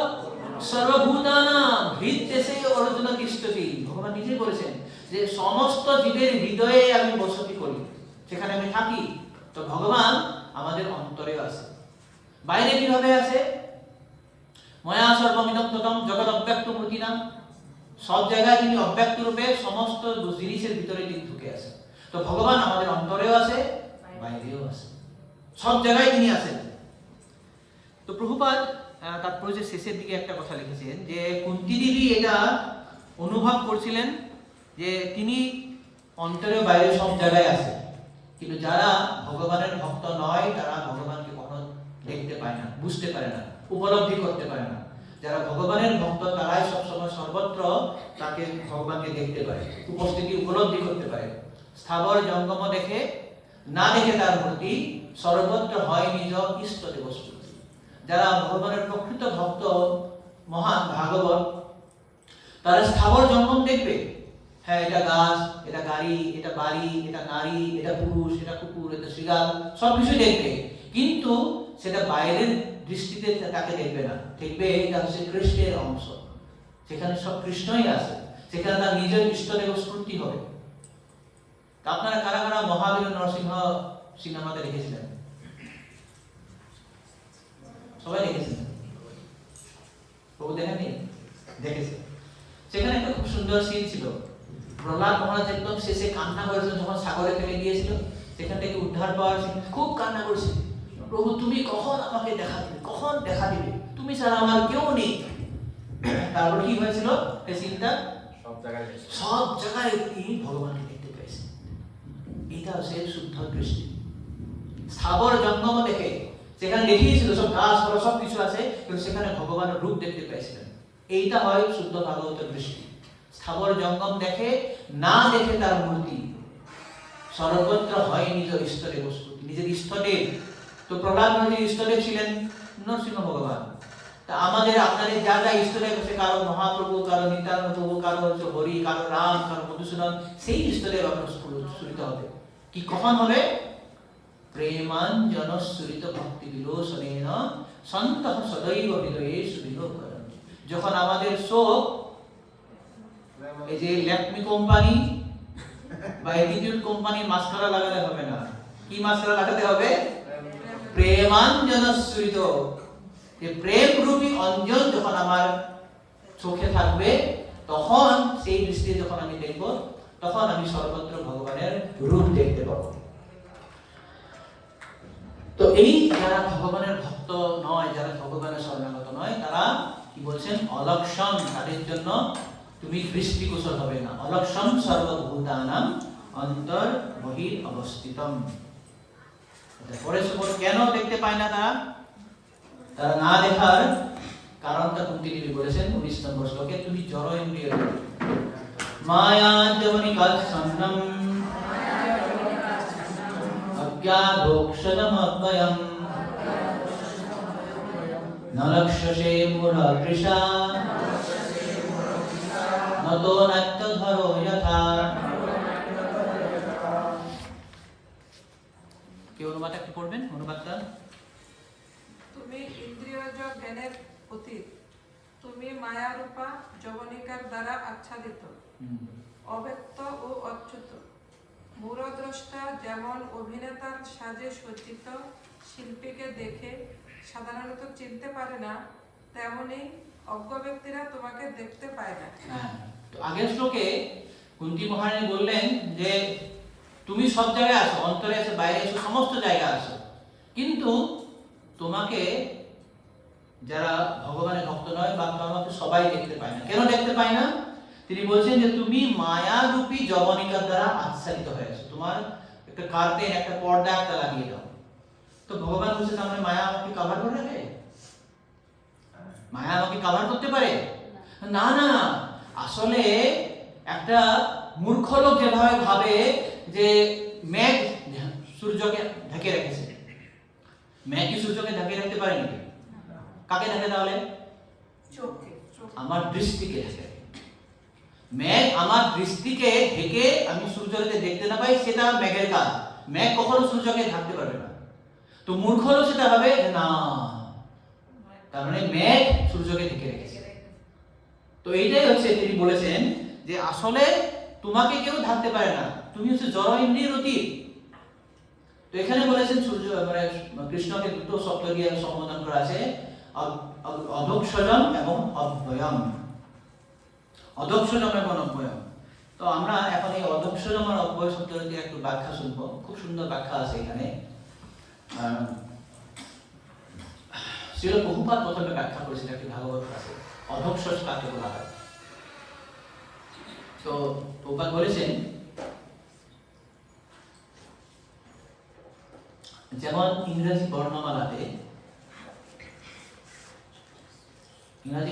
সর্বভূতানাং হৃদ্দেশে অর্জুন তিষ্ঠতি। ভগবান নিজে বলেছেন যে সমস্ত জীবের হৃদয়ে আমি বসতি করি, সেখানে আমি থাকি। তো ভগবান আমাদের অন্তরে আছে। বাইরে কিভাবে আছে? ময়া সর্বমিদং ততম জগৎ অব্যক্ত মূর্তিনা, সব জায়গায় তিনি অব্যক্ত রূপে সমস্ত জিনিসের ভিতরে তিনি ঢুকে আছে। তো ভগবান আমাদের অন্তরেও আছে, বাইরেও আছে, সব জায়গায় তিনি আছেন। তো প্রভুপাদ তারপরে যে শেষের দিকে একটা কথা লিখেছেন যে কুন্তী দেবী এটা অনুভব করছিলেন যে তিনি অন্তরে বাইরে সব জায়গায় আছে, কিন্তু যারা ভগবানের ভক্ত নয় তারা ভগবানকে কখনো দেখতে পায় না, বুঝতে পারে না, উপলব্ধি করতে পারে না। যারা ভগবানের ভক্ত তারাই সবসময় সর্বত্র তাকে ভগবানকে দেখতে পারে, উপস্থিতি উপলব্ধি করতে পারে। স্থাবর জঙ্গম দেখে না দেখে তার মূর্তি, সর্বত্র হয় নিজ ইষ্ট দেবস্তুতি। যারা ভগবানের প্রকৃত ভক্ত, মহান ভাগবত, তারা স্থাবর জঙ্গম দেখবে। হ্যাঁ, এটা গাছ, এটা গাড়ি, এটা বাড়ি, এটা নারী, এটা পুরুষ, এটা কুকুর, এটা শৃগাল, সবকিছু দেখবে, কিন্তু সেটা বাইরের দৃষ্টিতে তাকে দেখবে না। দেখবে এটা হচ্ছে কৃষ্ণের অংশ, সেখানে সব কৃষ্ণই আছে, সেখানে তার নিজের ইষ্টদেব স্মৃতি হবে। আপনারা কারা কারা মহাবীর নরসিংহ সিনেমাতে দেখেছিলেন? সবাই দেখেছেন? প্রভু দেখেননি? দেখেছে। সেখানে একটা খুব সুন্দর সিন ছিল। প্রহ্লাদ মহারাজ একদম শেষে কান্না করেছেন যখন সাগরে ফেলে দিয়েছিল, সেখান থেকে উদ্ধার পাওয়ার খুব কান্না করছে, প্রভু তুমি কখন আমাকে দেখা দিবে, কখন দেখা দিবে, তুমি ছাড়া আমার কেউ নেই। তারপর কি হয়েছিল? এই সিনটা সব জায়গায় তিনি ভগবানকে দেখতে পেয়েছেন। এটা হচ্ছে শুদ্ধ দৃষ্টি। স্থাবর জঙ্গম দেখে, সেখানে দেখিয়েছিল সব গাছ সব কিছু আছে, কিন্তু সেখানে ভগবানের রূপ দেখতে পেয়েছিলেন। এইটা হয় শুদ্ধ ভাগবতের দৃষ্টি। স্থাবর জঙ্গম দেখে না দেখে তার মূর্তি, সর্বত্র হয় নিজ ইষ্টদেব স্তুতি, নিজের ইষ্টদেব। তো প্রহ্লাদ মহারাজের ইষ্টদেব ছিলেন নরসিংহ ভগবান। তা আমাদের আপনাদের যা যা ইষ্টদেব আছে, কারো মহাপ্রভু, কারো নিত্যানন্দ প্রভু, কারো হচ্ছে হরি, কারো রাম, কারো মধুসূদন, সেই ইষ্টদেব আপনার স্ফুরিত হবে। কি কখন হবে? প্রেমাঞ্জন সুরিত ভক্তি বিলোচনেন সন্তঃ সদৈব হৃদয়ে সুবিলোকরণ। যখন আমাদের শোক, এই যে ল্যাকমি কোম্পানি বা অ্যাটিটিউড কোম্পানির মাস্কারা লাগাতে হবে না। কি মাস্কারা লাগাতে হবে? প্রেমাঞ্জন সুরিত, যে প্রেম রূপী অঞ্জন যখন আমার চোখে থাকবে, তখন সেই দৃষ্টি যখন আমি দেখব, তখন আমি সর্বত্র ভগবানের রূপ দেখতে পাবো। তো এই যারা ভগবানের ভক্ত নয়, যারা ভগবানের শরণাগত নয়, তারা কি বলছেন? অলক্ষণ, তাদের জন্য তুমি দৃষ্টিগোচর হবে না। অলক্ষণ সর্বভূতানাং অন্তর বহির অবস্থিতম। পরে কেন দেখতে পায় না তারা? তারা না দেখার কারণটা কুন্তী দেবী বলেছেন 19 নম্বর শ্লোকে, তুমি জড় ইন্দ্রিয় মায়া জবনিকাচ্ছন্নম অজ্ঞাদোক্ষদমদ্বয়ম নলক্ষসে মূঢ়দৃশা নতো নাট্যধরো যথা। কি অনুবাদটা একটু পড়বেন? অনুবাদটা তুমি ইন্দ্রিয়জ জ্ঞানের অতীত, তুমি মায়ারূপা যবনিকার দ্বারা আচ্ছাদিত, অব্যক্ত ও অচ্যুত। মূঢ়দ্রষ্টা যেমন অভিনেতার সাজে সজ্জিত শিল্পীকে দেখে সাধারণত চিনতে পারে না, তেমনি অজ্ঞ ব্যক্তিরা তোমাকে দেখতে পায় না। হ্যাঁ, তো আগের শ্লোকে কুন্তী মহারানী বললেন যে তুমি সব জায়গায় আছো, অন্তরে আছো, বাইরে আছো, সমস্ত জায়গায় আছো, কিন্তু তোমাকে যারা ভগবানের ভক্ত নয় বা তোমাকে সবাই দেখতে পায় না। কেন দেখতে পায় না? তিনি বলছেন যে তুমি মায়ারূপী যবনিকার দ্বারা আচ্ছাদিত হয়েছো। তোমার একটা কার্টেন, একটা পর্দা একটা লাগিয়ে দাও। তো ভগবান বলছে তার মানে মায়া আমাকে কভার করে রাখে? মায়া আমাকে কভার করতে পারে না? না, আসলে একটা মূর্খ লোক যেভাবে ভাবে যে মেঘ সূর্যকে ঢেকে রেখেছে, মেঘ কি সূর্যকে ঢেকে রাখতে পারে নাকি? কাকে ঢেকে তাহলে? চোখে। আমার দৃষ্টিকে ঢেকে। মেঘ আমার দৃষ্টিকে ঢেকে আমি সূর্যকে দেখতে না পাই, সেটা মেঘের কাজ। মেঘ কখনো সূর্যকে ঢাকতে পারবে না। তো মূর্খ লোক সেটা ভাবে না, তার মানে মেঘ সূর্যকে ঢেকে রেখেছে। তো এইটাই হচ্ছে তিনি বলেছেন যে আসলে তোমাকে কেউ ঢাকতে পারে না, তুমি হচ্ছে জড় ইন্দ্রিয়ের অতীত। তো এখানে বলেছেন সূর্য মানে কৃষ্ণকে দুটো শব্দ দিয়ে সম্বোধন করা আছে, অধোক্ষজম এবং অব্যয়ম। অধোক্ষজম এবং অব্যয়ম। তো আমরা এখন এই অধোক্ষজম আর অব্যয় শব্দটি একটু ব্যাখ্যা শুনবো। খুব সুন্দর ব্যাখ্যা আছে এখানে। শ্রীল প্রভুপাদ প্রথমে ব্যাখ্যা করেছেন একটি ভাগবত আছে, অধোক্ষজ কাকে বলা হয়। তো প্রভুপাদ বলেছেন যেমন ইংরেজি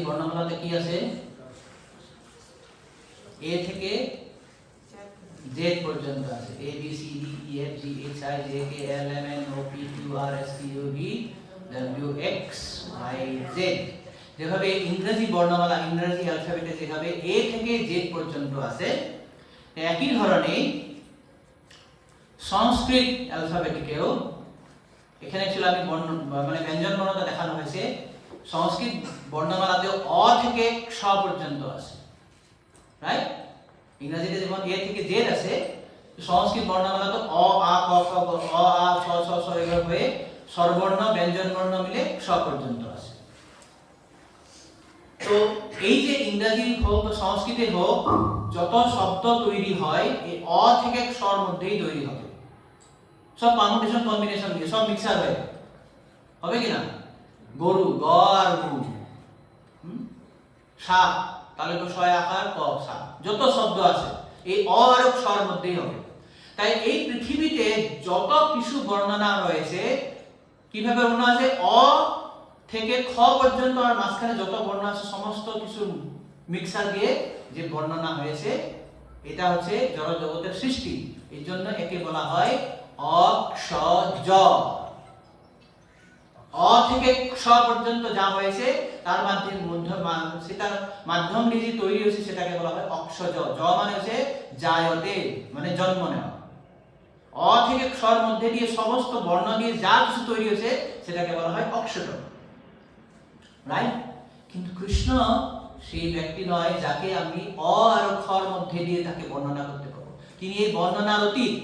বর্ণমালাতে কি আছে? এ থেকে জেড পর্যন্ত আছে। A B C D E F G H I J K L M N O P Q R S T U V W X Y Z. যেভাবে ইংরেজি বর্ণমালা, ইংরেজি অ্যালফাবেটে যেভাবে এ থেকে জেড পর্যন্ত আছে, একই ধরনের সংস্কৃত অ্যালফাবেটিকেও এখানে অ্যাকচুয়ালি আমি মানে ব্যঞ্জন বর্ণটা দেখানো হয়েছে। সংস্কৃত বর্ণমালাতে অ থেকে ক্ষ পর্যন্ত আছে, রাইট? ইংরেজিতে যেমন এ থেকে জেড আছে, সংস্কৃত বর্ণমালা তো অ আ ক খ গ অ আ ছ ছ ছ এভাবে হয়ে স্বরবর্ণ ব্যঞ্জন বর্ণ মিলে ক্ষ পর্যন্ত আছে। তো এই যে ইংরেজি হোক বা সংস্কৃতে হোক, যত শব্দ তৈরি হয় এই অ থেকে ক্ষর মধ্যেই তৈরি হবে। সব পারমুটেশন কম্বিনেশন দিয়ে সব মিক্সার হয়ে হবে কি না? গরু, গ আর গু, সাপ, তাহলে তো ছয় আকার ক সাপ, যত শব্দ আছে এই অ আর ক্ষর মধ্যেই হবে। তাই এই পৃথিবীতে যত কিছু বর্ণনা রয়েছে, কিভাবে বর্ণনা আছে? অ থেকে খ পর্যন্ত আর মাঝখানে যত বর্ণ আছে সমস্ত কিছু মিক্সার দিয়ে যে বর্ণনা হয়েছে, এটা হচ্ছে জড় জগতের সৃষ্টি। এই জন্য একে বলা হয় অক্ষজ। অ থেকে ক্ষ পর্যন্ত যা হয়েছে তার সেটার মাধ্যম দিয়ে যে তৈরি হয়েছে সেটাকে বলা হয় অক্ষজ। জ মানে হচ্ছে জায়তে, মানে জন্ম নেওয়া। অ থেকে ক্ষর মধ্যে দিয়ে সমস্ত বর্ণ দিয়ে যা কিছু তৈরি হয়েছে সেটাকে বলা হয় অক্ষজ, রাইট? কিন্তু কৃষ্ণ সেই ব্যক্তি নয় যাকে আমি অ আর ক্ষর মধ্যে দিয়ে তাকে বর্ণনা করতে পারবো। তিনি এই বর্ণনার অতীত।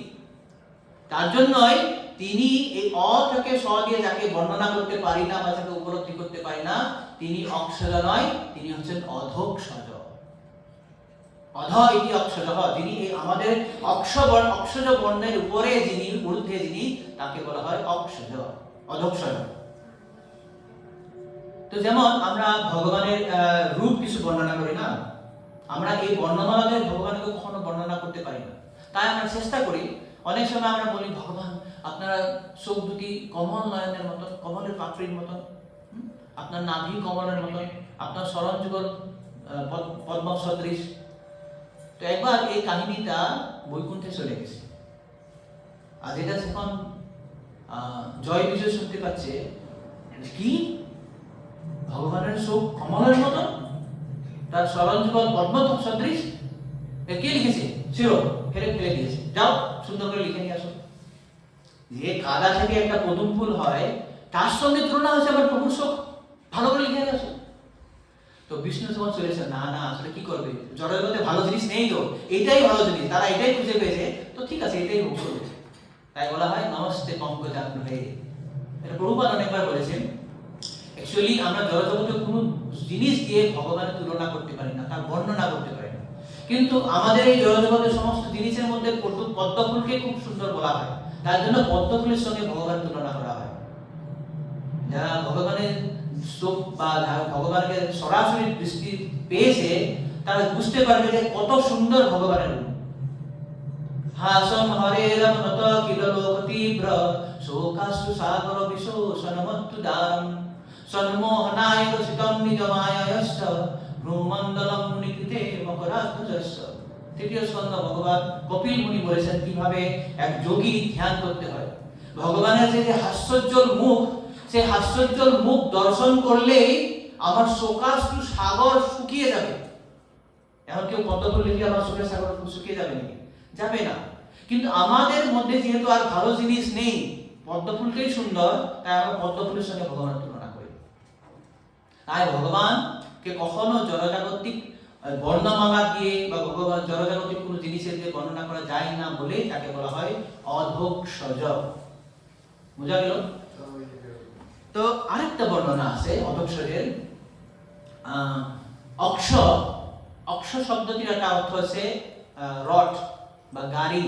তার জন্যই তিনি এই অ থেকে স দিয়ে যাকে বর্ণনা করতে পারি না বা যাকে উপলব্ধি করতে পারি না, তিনি অক্ষজ নয়, তিনি হচ্ছেন অধোক্ষজ। অধ ইতি অক্ষজ, যিনি আমাদের অক্ষজ বর্ণের উপরে যিনি, ঊর্ধ্বে যিনি, তাকে বলা হয় অক্ষজ, অধোক্ষজ। তো যেমন আমরা ভগবানের রূপ কিছু বর্ণনা করি না, আমরা এই বর্ণমালাতে ভগবানকে কখনো বর্ণনা করতে পারি না। তাই আমরা চেষ্টা করি, অনেক সময় আমরা বলি ভগবান আপনারা চোখ দুটি কমল নয়নের মতন, কমলের পাত্রীর মতন, আপনার নাভি কমলের মতন, আপনার শরণ যুগল পদ্ম সদৃশ। তো একবার এই কাহিনীটা বৈকুণ্ঠে চলে গেছে, আর এটা যখন জয় বিজয় শুনতে পাচ্ছে, কি ভগবানের চোখ কমলের মতন, তার শরণ যুগল পদ্ম সদৃশ, কে লিখেছে? শিরো ফেলে দিয়েছে, যাও সুন্দর করে লিখে নিয়ে আসো। যে কাদা থেকে একটা পদুম ফুল হয় তার সঙ্গে তুলনা হয়েছে আমার প্রভুর চোখ, ভালো করে লিখে নিয়ে আসো। তো তো বিষ্ণু যখন চলেছে, না না আসলে কি করবে, জড়জগতে ভালো জিনিস নেই, তো এইটাই ভালো জিনিস, তারা এটাই খুঁজে পেয়েছে, তো ঠিক আছে এটাই ভোগ করবে। তাই বলা হয় নমস্তে পঙ্কজান হয়ে। এটা প্রভুপাদ অনেকবার বলেছেন। অ্যাকচুয়ালি আমরা জড়জগতে কোনো জিনিস দিয়ে ভগবানের তুলনা করতে পারি না, তার বর্ণনা করতে পারি না, কিন্তু আমাদের এই জড়জগতের সমস্ত জিনিসের মধ্যে পদ্ম ফুলকে খুব সুন্দর বলা হয়, তার জন্য পদ্ম ফুলের সঙ্গে ভগবানের তুলনা করা হয়। যারা ভগবানের চোখ বা ভগবানকে সরাসরি দৃষ্টি পেয়েছে, তারা বুঝতে পারবে যে কত সুন্দর ভগবানের রূপ। হাসম হরে রমনত কিল লোক তীব্র শোকাশ্রু সাগর বিশোষণমত্তু দারম সন্মোহনায় রচিতম নিজ মায়ায়স্য ভ্রূমণ্ডলম মুনিকৃতে মকরাধ্বজস্য। তৃতীয় স্কন্ধ ভগবান কপিল মুনি বলেছেন কিভাবে এক যোগী ধ্যান করতে হয়। ভগবানের যে হাস্যোজ্জ্বল মুখ, সেই হাস্যোজ্জ্বল মুখ দর্শন করলেই আমার শোকাশ্রু সাগর শুকিয়ে যাবে। এখন কেউ পদ্ম ফুল লিখে আমার শোকের সাগর শুকিয়ে যাবে নাকি? যাবে না। কিন্তু আমাদের মধ্যে যেহেতু আর ভালো জিনিস নেই, পদ্ম ফুলটাই সুন্দর, তাই আমরা পদ্ম ফুলের সঙ্গে ভগবানের তুলনা করি। তাই ভগবানকে কখনো জড়জাগতিক বর্ণমালা দিয়ে বা ভগবান জড়জাগতিক কোনো জিনিসের দিয়ে বর্ণনা করা যায় না বলে তাকে বলা হয় অধোক্ষজ। বুঝা গেল? তো আরেকটা বর্ণনা আছে অধোক্ষজের। অক্ষ, অক্ষ শব্দটির একটা অর্থ আছে রথ বা গাড়ি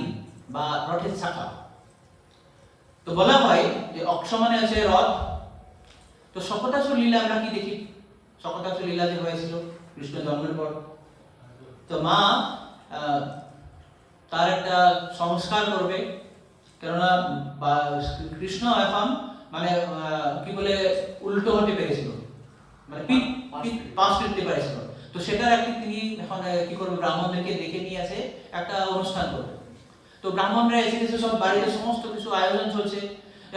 বা রথের চাকা। তো বলা হয় যে অক্ষ মানে আছে রথ। তো শকটাসুর লীলা আমরা কি দেখি? শকটাসুর লীলা যে হয়েছিল কৃষ্ণ জন্মের পর, তো মা তার একটা সংস্কার করবে, কেননা কৃষ্ণ এখন মানে কি বলে উল্টো হতে পেরেছিল, মানে পাশ ফিরতে পেরেছিল। তো সেটার একটি তিনি এখন কি করবে, ব্রাহ্মণদেরকে ডেকে নিয়ে আসে একটা অনুষ্ঠান করবে। তো ব্রাহ্মণরা এসে গেছে, সব বাড়িতে সমস্ত কিছু আয়োজন চলছে।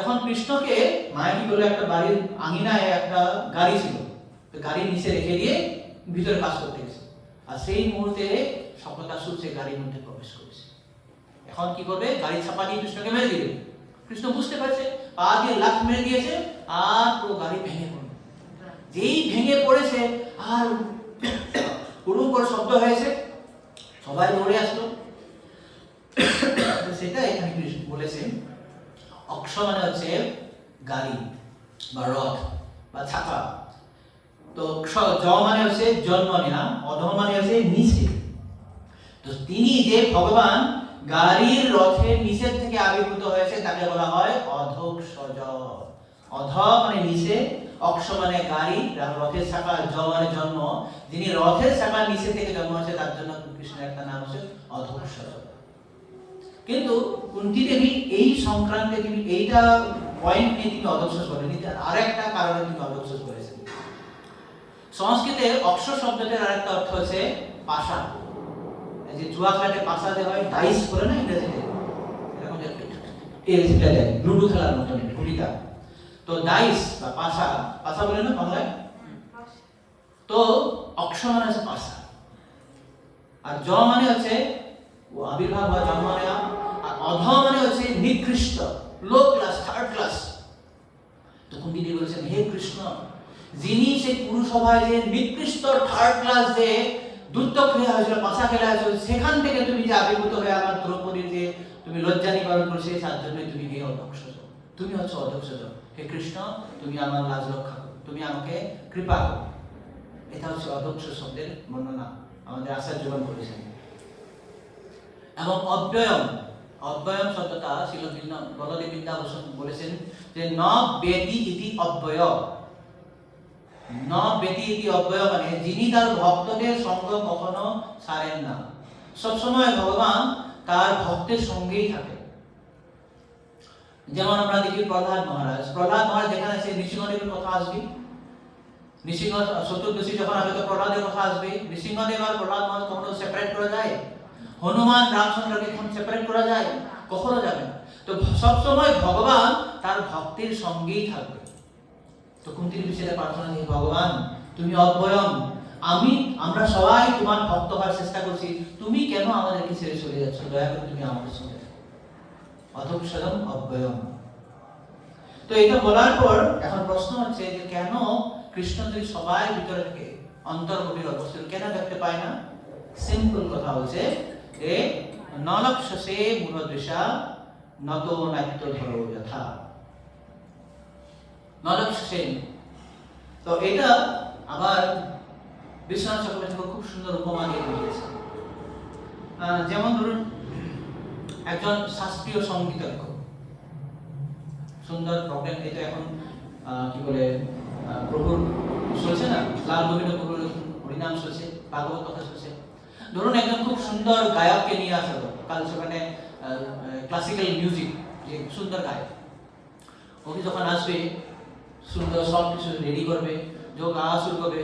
এখন কৃষ্ণকে মায়ের কি করলো, একটা বাড়ির আঙিনায় একটা গাড়ি ছিল, তো গাড়ির নিচে রেখে দিয়ে ভিতরে কাজ করতে গেছে। আর সেই মুহূর্তে শকটাসুর সেই গাড়ির মধ্যে প্রবেশ করেছে। এখন কি করবে, গাড়ি চাপা দিয়ে কৃষ্ণকে মেরে দিবে। কৃষ্ণ বুঝতে পারছে, পা দিয়ে লাফ মেরে দিয়েছে, আর পুরো গাড়ি ভেঙে পড়ল। যেই ভেঙে পড়েছে আর পুরো করে শব্দ হয়েছে, সবাই দৌড়ে আসলো। সেটা এখানে কৃষ্ণ বলেছেন অক্ষ মানে হচ্ছে গাড়ি বা রথ বা ছাতা। তো জ মানে হচ্ছে জন্ম নেওয়া, অধ মানে হচ্ছে নিচে। তো তিনি যে ভগবান গাড়ির রথের নিচের থেকে আবির্ভূত হয়েছে তাকে বলা হয় অধোক্ষজ। অধ মানে নিচে, অক্ষ মানে গাড়ি, রথের চাকা, জ মানে জন্ম। যিনি রথের চাকার নিচে থেকে জন্ম হয়েছে তার জন্য কৃষ্ণের একটা নাম হচ্ছে অধোক্ষজ। কিন্তু কুন্তী দেবী এই সংক্রান্তে তিনি এইটা পয়েন্ট নিয়ে তিনি অধোক্ষজ করেনি, আর একটা কারণে তিনি অধোক্ষজ করেছেন। সংস্কৃতে অক্ষ শব্দটির আরেকটা অর্থ হচ্ছে পাশা। এই যে জুয়া খেলাতে পাশা দেওয়া হয়, ডাইস করে না ইংরেজিতে, এরকম যে দেয় লুডু খেলার মতন ঘুড়িটা। তো ডাইস বা পাশা, পাশা বলে না বাংলায়। তো অক্ষ মানে হচ্ছে পাশা, আর জ মানে হচ্ছে আবির্ভাব বা জন্ম নেওয়া, আর অধ মানে হচ্ছে নিকৃষ্ট, লো ক্লাস, থার্ড ক্লাস। তো কুন্তী দেবী বলেছেন, হে কৃষ্ণ, যিনি সেই পুরুষসভায় যে নিকৃষ্ট থার্ড ক্লাস যে দুর্ত ক্রিয়া হয়েছিল, পাশা খেলা হয়েছিল, সেখান থেকে তুমি যে আবির্ভূত হয়ে আমার দ্রৌপদীর যে তুমি লজ্জা নিবারণ করেছে, তার জন্য তুমি হে অধোক্ষজ, তুমি হচ্ছে অধোক্ষজ। হে কৃষ্ণ, তুমি আমার লাজ রক্ষা করো, তুমি আমাকে কৃপা করো। এটা হচ্ছে অধোক্ষজ শব্দের বর্ণনা আমাদের আচার্যগণ করেছেন। এবং অব্যয়ম, অব্যয়ম শব্দটা ছিল বলদেব বৃন্দাবসন বলেছেন যে ন বেদি ইতি অব্যয়। ন বেদি ইতি অব্যয় মানে যিনি তার ভক্তদের সঙ্গ কখনো ছাড়েন না, সবসময় ভগবান তার ভক্তের সঙ্গেই থাকে। যেমন আমরা দেখি প্রহ্লাদ মহারাজ, প্রহ্লাদ মহারাজ যেখানে আছে নৃসিংহদেবের কথা আসবে, নৃসিংহ চতুর্দশী যখন হবে তো প্রহ্লাদের কথা আসবে। নৃসিংহদেব আর প্রহ্লাদ মহারাজ কখনো সেপারেট করা যায়? হনুমান রামচন্দ্রকে কখনো সেপারেট করা যায়? কখনো যাবে না। তো সবসময় ভগবান তার ভক্তের সঙ্গেই থাকবে। তো কুন্তী বিষয়ে প্রার্থনা যে ভগবান তুমি অব্যয়ম, আমরা সবাই তোমার ভক্ত হওয়ার চেষ্টা করছি, তুমি কেন আমাদেরকে ছেড়ে চলে যাচ্ছ? দয়া করে তুমি আমাদের সঙ্গে থাকো। অধোক্ষজম অব্যয়ম। তো এটা বলার পর এখন প্রশ্ন হচ্ছে যে কেন কৃষ্ণ যদি সবাই ভিতরে থাকে, অন্তর্গভীর অবস্থিত। কেন দেখতে পায় না? সিম্পল কথা হচ্ছে যে নলক্ষসে মূঢ়দৃশা নত নাট্য ধরো যথা। নলক্ষসে, তো এটা আবার বিশ্বনাথ চক্রবর্তী খুব সুন্দর উপমা দিয়ে বুঝিয়েছে। যেমন ধরুন একজন শাস্ত্রীয় সঙ্গীতজ্ঞ, সুন্দর প্রবলেম, এটা এখন কি বলে প্রভুর চলছে না, লাল গোবিন্দ প্রভুর হরিনাম চলছে, ভাগবত কথা চলছে। ধরুন একজন খুব সুন্দর গায়ককে নিয়ে আসা হলো, কাল সেখানে ক্লাসিক্যাল মিউজিক, যে সুন্দর গায়ক, ওকে যখন আসবে সুন্দর সব কিছু রেডি করবে, যখন গাওয়া শুরু করবে,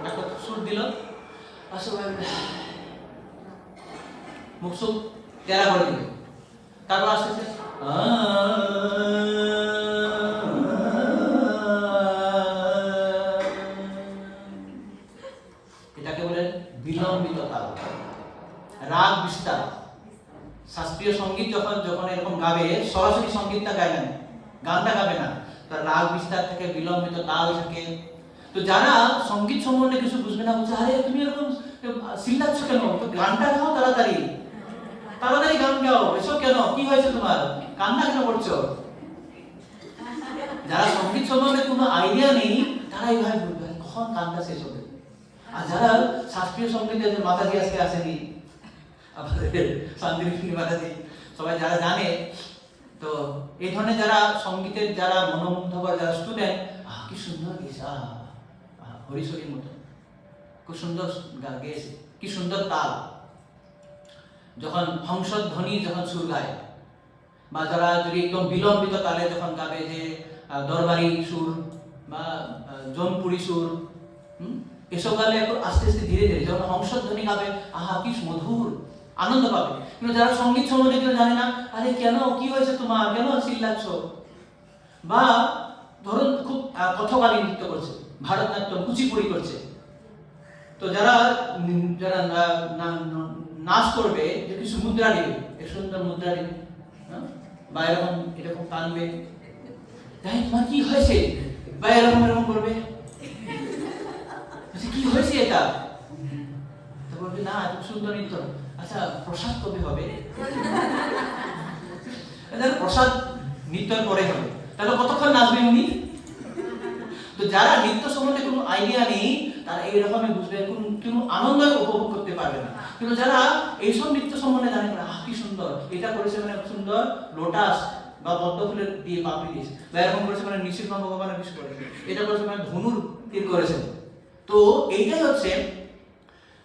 একটা সুর দিল, আসলে মুখ সুখ তেরা করে দিল, তারপর আসতেছে এটাকে বলে বিলম্বিত তাল, রাগ বিস্তার। শাস্ত্রীয় সঙ্গীত যখন যখন এরকম গাবে, সরাসরি সঙ্গীতটা গায় না, গানটা গাবে না, তার রাগ বিস্তার থেকে, বিলম্বিত তাল থাকে। তো যারা সঙ্গীত সম্বন্ধে কিছু বুঝবে না, বলছে আরে তুমি এরকম চিল্লাচ্ছ কেন, তো গানটা গাও তাড়াতাড়ি, তাড়াতাড়ি গান গাও, এসব কেন, কি হয়েছে তোমার, কান্না কেন করছো? যারা সঙ্গীত সম্বন্ধে কোনো আইডিয়া নেই তারা এইভাবে বলবে কখন গানটা শেষ হবে। আর যারা শাস্ত্রীয় সঙ্গীতের মাতাজি আজকে আসেনি, আমাদের শান্তিনিকেতন মাতাজি, সবাই যারা জানে, তো এই ধরনের যারা সঙ্গীতের যারা মনোমুগ্ধকর যারা স্টুডেন্ট, কি সুন্দর গেয়েছে, হরিশরীর মতো খুব সুন্দর গেয়েছে, কি সুন্দর তাল। যখন হংসধ্বনি যখন সুর গায়, বা যারা যদি একদম বিলম্বিত তালে যখন গাবে, যে দরবারি সুর বা জনপুরি সুর, এসব গালে একটু আস্তে আস্তে ধীরে ধীরে, যখন হংসধ্বনি গাবে, কি মধুর, আনন্দ পাবে। কিন্তু যারা সঙ্গীত সম্বন্ধে কেউ জানে না, আরে কেন, কি হয়েছে তোমার, কেন চিল্লাচ্ছ? বা ধরুন খুব কথকলি নৃত্য করছে, ভারতনাট্যম, কুচিপুড়ি করছে, তো যারা যারা নাচ করবে, যে কিছু মুদ্রা দিবে, এক সুন্দর মুদ্রা দিবে, বা এরকম এরকম টানবে, তাই তোমার কি হয়েছে, বা এরকম এরকম করবে, কি হয়েছে এটা, তো বলবে না এত সুন্দর নৃত্য, আচ্ছা প্রসাদ কবে হবে? প্রসাদ নৃত্যের পরে হবে, তাহলে কতক্ষণ নাচবে উনি? তো যারা নৃত্য সম্বন্ধে কোনো আইডিয়া নেই, তারা এইরকমই বুঝবে, কোনো আনন্দ উপভোগ করতে পারবে না। কিন্তু যারা এইসব নৃত্য সম্বন্ধে জানে, কি সুন্দর এটা করেছে, মানে সুন্দর লোটাস বা পদ্ম ফুলের দিয়ে পাপড়ি দিয়েছে, বা এরকম করেছে মানে নৃসিংহ ভগবানের কিছু করেছে, এটা করেছে মানে ধনুর তীর করেছে। তো এইটাই হচ্ছে,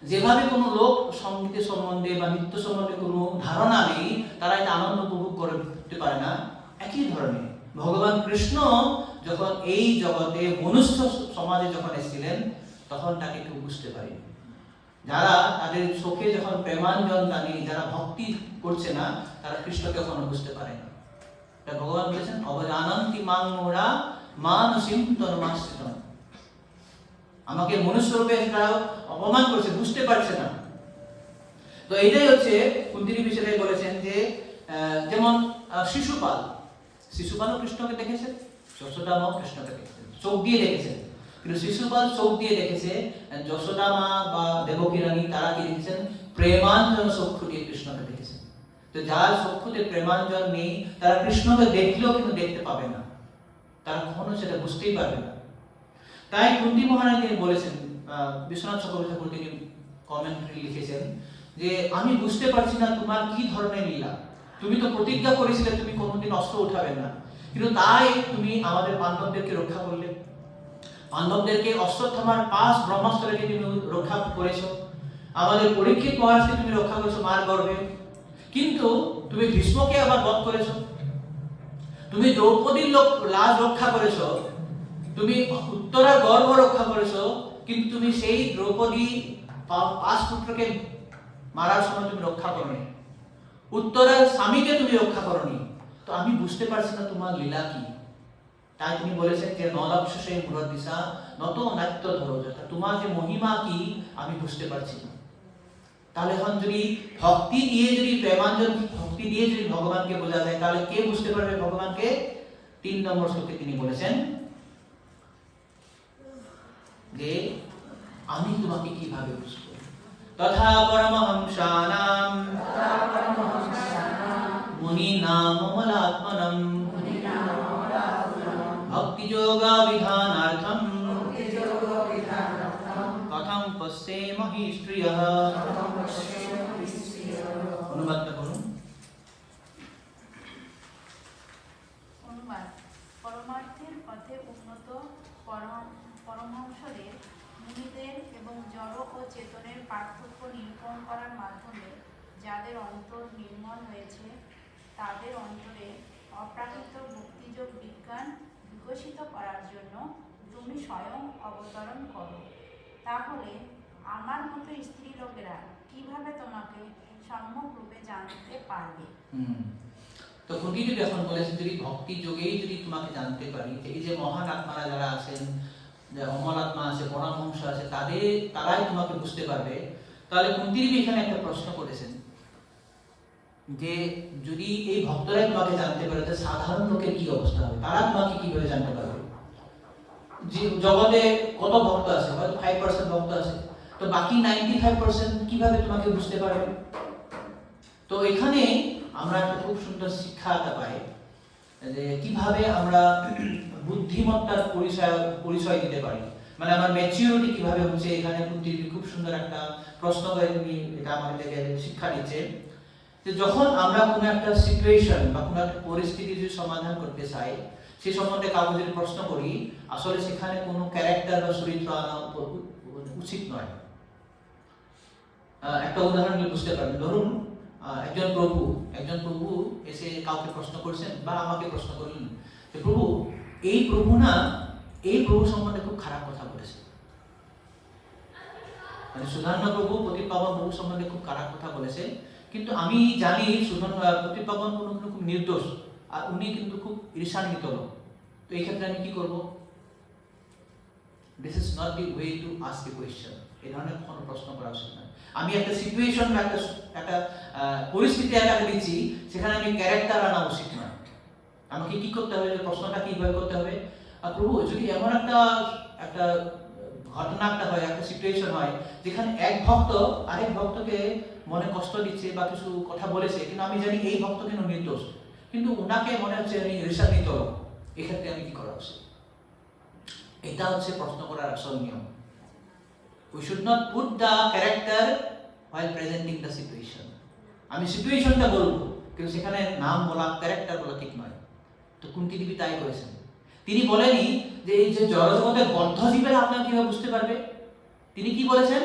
যেভাবে কোনো লোক সঙ্গীতের সম্বন্ধে বা নৃত্য সম্বন্ধে কোনো ধারণা নেই, তারা এটা আনন্দ উপভোগ করতে পারে না। একই ধরনের ভগবান কৃষ্ণ যখন এই জগতে মনুষ্য সমাজে যখন এসেছিলেন, তখন তাকে কেউ বুঝতে পারেনি। যারা তাদের চোখে যখন প্রেমাঞ্জন টানে, যারা ভক্তি করছে না, তারা কৃষ্ণকে কখনো বুঝতে পারে না। ভগবান বলেছেন অবজানন্তি মাং মোরা মানসিং তন্মাশ্রিতম, আমাকে মনুষ্য রূপে তারা অপমান করছে, বুঝতে পারছে না। তো এইটাই হচ্ছে কুন্তিনী বিষয়ে বলেছেন যে যেমন শিশুপালও কৃষ্ণকে দেখেছে, যশোদা মাও কৃষ্ণকে দেখেছেন, চোখ দিয়ে দেখেছেন। কিন্তু শিশুপাল চোখ দিয়ে দেখেছে, যশোদা মা বা দেবকী রানী তারা কি দেখেছেন? প্রেমাঞ্জন চক্ষু দিয়ে কৃষ্ণকে দেখেছেন। তো যার চক্ষুতে প্রেমাঞ্জন নেই, তারা কৃষ্ণকে দেখলেও কিন্তু দেখতে পাবে না, তারা কখনো সেটা বুঝতেই পারবে না। তাই কুন্তি মহারানী তিনি বলেছেন, বিশ্বনাথ চক্রবর্তী ঠাকুর তিনি কমেন্টারি লিখেছেন যে আমি বুঝতে পারছি না তোমার কি ধরনের লীলা, তুমি তো প্রতিজ্ঞা করেছিলে তুমি কোনোদিন অস্ত্র উঠাবে না, কিন্তু তাই তুমি আমাদের পাণ্ডবদেরকে রক্ষা করলে, পাণ্ডবদেরকে অশ্বত্থামার 5 ব্রহ্মাস্ত্র থেকে তুমি রক্ষা করেছো, আমাদের পরীক্ষিত মহারাজকে তুমি রক্ষা করেছো মার গর্ভে, কিন্তু তুমি ভীষ্মকে আবার বধ করেছো, তুমি দ্রৌপদীর লাজ রক্ষা করেছো, তুমি উত্তরার গর্ভ রক্ষা করেছো, কিন্তু তুমি সেই দ্রৌপদী 5 পুত্রকে মারার সময় তুমি রক্ষা করনি, উত্তরার স্বামীকে তুমি রক্ষা করনি। তো আমি বুঝতে পারছি না তোমার লীলা কি। তাই তিনি বলেছেন যে নলক্ষসে মূঢ়দৃশা নত নাট্য ধরো যথা, তোমার যে মহিমা কি আমি বুঝতে পারছি না। তাহলে এখন যদি ভক্তি দিয়ে, যদি প্রেমাঞ্জন ভক্তি দিয়ে যদি ভগবানকে বোঝা যায়, তাহলে কে বুঝতে পারবে ভগবানকে? 3 নম্বর শ্লোকে তিনি বলেছেন যে আমি তোমাকে কিভাবে বুঝবো। তথা পরমহংসানাম মুনিনাম অমলাত্মনম ভক্তিযোগা বিধানার্থম কথম পশ্যেমহি শ্রিয়ঃ। অনুবাদটা করুন। অনুবাদ: পরমার্থের পথে উন্নত পরমহংসদের, মুনিদের এবং জড় ও চেতনের পার্থক্য নিরূপণ করার মাধ্যমে যাদের অন্তর নির্মল হয়েছে, তাদের অন্তরে অপ্রাকৃত ভক্তিযোগ বিজ্ঞান বিকশিত করার জন্য তুমি স্বয়ং অবতরণ করো। তাহলে আমার মতো স্ত্রী লোকেরা কিভাবে তোমাকে সম্যক রূপে জানতে পারবে? তো কুন্তিদেবী এখন বলেছেন, যদি ভক্তি যোগেই যদি তোমাকে জানতে পারি, এই যে মহান আত্মারা যারা আছেন, যে অমল আত্মা আছে, পরমহংস আছে, তারাই তোমাকে বুঝতে পারবে। তাহলে কুন্তিদেবী এখানে একটা প্রশ্ন করেছেন যে যদি এই ভক্তরাই তোমাকে জানতে পারে, তাহলে সাধারণ লোকের কি অবস্থা হবে? তারা তোমাকে কিভাবে জানতে পারবে? যে জগতে কত ভক্ত আছে, হয়তো 5% ভক্ত আছে, তো বাকি 95% কিভাবে তোমাকে বুঝতে পারবে? তো এখানে আমরা একটা খুব সুন্দর শিক্ষাটা পাই যে কিভাবে আমরা বুদ্ধিমত্তার পরিচয় দিতে পারি, মানে আমার ম্যাচিউরিটি কিভাবে হচ্ছে। এখানে কুন্তিদেবী খুব সুন্দর একটা প্রশ্ন করে তিনি এটা আমাদেরকে শিক্ষা দিচ্ছে যে যখন আমরা কোনো একটা সিচুয়েশন বা কোনো একটা পরিস্থিতি যদি সমাধান করতে চাই, সে সম্বন্ধে কাউকে যদি প্রশ্ন করি, আসলে সেখানে কোনো ক্যারেক্টার বা চরিত্র আনা উচিত নয়। একটা উদাহরণ দিয়ে বুঝতে পারবেন। ধরুন একজন প্রভু এসে কাউকে প্রশ্ন করছেন বা আমাকে প্রশ্ন করলেন যে প্রভু, এই প্রভু সম্বন্ধে খুব খারাপ কথা বলেছে, মানে সুধান্য প্রভু প্রদীপ-পাবন প্রভু সম্বন্ধে খুব খারাপ কথা বলেছে, কিন্তু আমি জানি প্রদীপ-পাবন খুব নির্দোষ, আর উনি কিন্তু খুব ঈর্ষান্বিত লোক। তো এই ক্ষেত্রে আমি কি করব? This is not the way to ask a question. এই ধরনের কোনো প্রশ্ন করা উচিত নয়। আমি একটা সিচুয়েশন বা একটা পরিস্থিতি একটা দিচ্ছি, সেখানে আমি ক্যারেক্টার আনা উচিত নয়। আমাকে কি করতে হবে, প্রশ্নটা কিভাবে করতে হবে? প্রভু, যদি এমন একটা ঘটনা একটা হয়, একটা সিচুয়েশন হয় যেখানে এক ভক্ত আরেক ভক্তকে মনে কষ্ট দিচ্ছে বা কিছু কথা বলেছে, কিন্তু আমি জানি এই ভক্ত কিন্তু নির্দোষ, কিন্তু ওনাকে মনে হচ্ছে আমি ঈর্ষান্বিত, এক্ষেত্রে আমি কি করা উচিত? এটা হচ্ছে প্রশ্ন করার আসল নিয়ম। We should not put the character while presenting the situation. আমি সিচুয়েশনটা বলবো, কিন্তু সেখানে নাম বলা, ক্যারেক্টার বলা ঠিক নয়। তো কুন্তিদেবী তাই করেছেন। তিনি বলেনি যে এই যে জড়জগতের বদ্ধ জীবেরা আপনাকে কিভাবে বুঝতে পারবে, তিনি কি বলেছেন?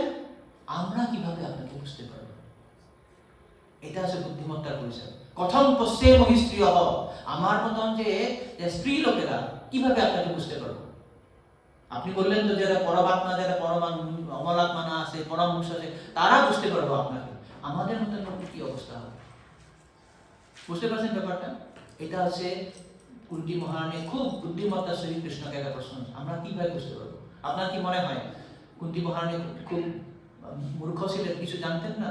আমরা কিভাবে আপনাকে বুঝতে পারবো। এটা হচ্ছে বুদ্ধিমত্তার পরিচয়। কথম পশ্যেমহি শ্রিয়ঃ, আমার মতন যে স্ত্রী লোকেরা কিভাবে আপনাকে বুঝতে পারবো। আপনি বললেন তো যারা পরমাত্মা, যারা অমলাত্মা না আছে, পরমহংস আছে, তারা বুঝতে পারবো আপনাকে। আমাদের মতন লোকের কি অবস্থা হবে? বুঝতে পারছেন ব্যাপারটা? এটা হচ্ছে কুন্তি মহারানীর খুব বুদ্ধিমত্তার সহিত কৃষ্ণকে একটা প্রশ্ন, আমরা কিভাবে বুঝতে পারবো? আপনার কি মনে হয় কুন্তি মহারানী খুব মূর্খ ছিলেন, কিছু জানতেন না?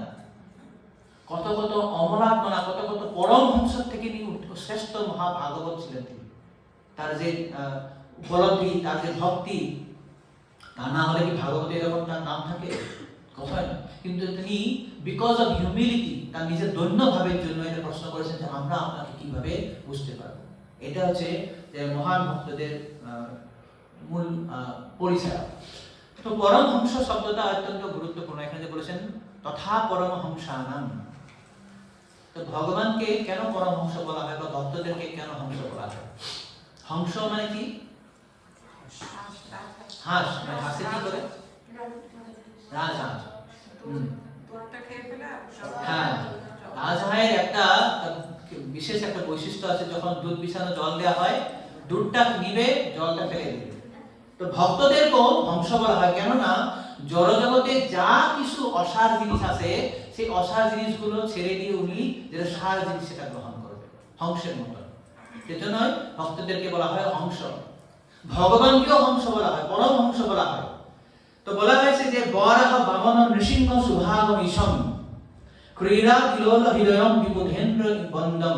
কত কত অমলাত্মা, কত কত পরমহংসের থেকে শ্রেষ্ঠ মহাভাগবত ছিলেন তিনি। তার যে উপলব্ধি, তার যে ভক্তি, তা না হলে কি ভাগবতে এরকম তার নাম থাকে? কথাই না। কিন্তু তিনি বিকজ অফ হিউমিলিটি, তার নিজের দৈন্য ভাবের জন্য এটা প্রশ্ন করেছেন যে আমরা আপনাকে কিভাবে বুঝতে পারবো। এটা হচ্ছে যে মহান ভক্তদের মূল পরিচয়। তো পরমহংস শব্দটা অত্যন্ত গুরুত্বপূর্ণ। এখানে বলেছেন তথা পরমহংসানাম। তো ভগবানকে কেন পরমহংস বলা হয় বা ভক্তদেরকে কেন হংস বলা হয়? হংস মানে কি? হাঁস। মানে হাসে কি করে? রাজহাঁস। হ্যাঁ, রাজহাঁসের একটা বিশেষ একটা বৈশিষ্ট্য আছে, যখন দুধ বিছানো জল দেওয়া হয়, দুধটা নিবে, জলটা ফেলে দিবে। তো ভক্তদেরকেও হংস বলা হয়, কেননা জড়জগতে যা কিছু অসার জিনিস আছে, সেই অসার জিনিসগুলো ছেড়ে দিয়ে উনি যেটা সার জিনিস সেটা গ্রহণ করবে, হংসের মতো। সেজন্য ভক্তদেরকে বলা হয় হংস। ভগবানকেও হংস বলা হয়, পরমহংস বলা হয়। তো বলা হয়েছে যে বরাহ বামন নৃসিংহ সুভাগম ঈশম ক্রীড়া কিলোল হৃদয়ম বিবুধেন্দ্র বন্দম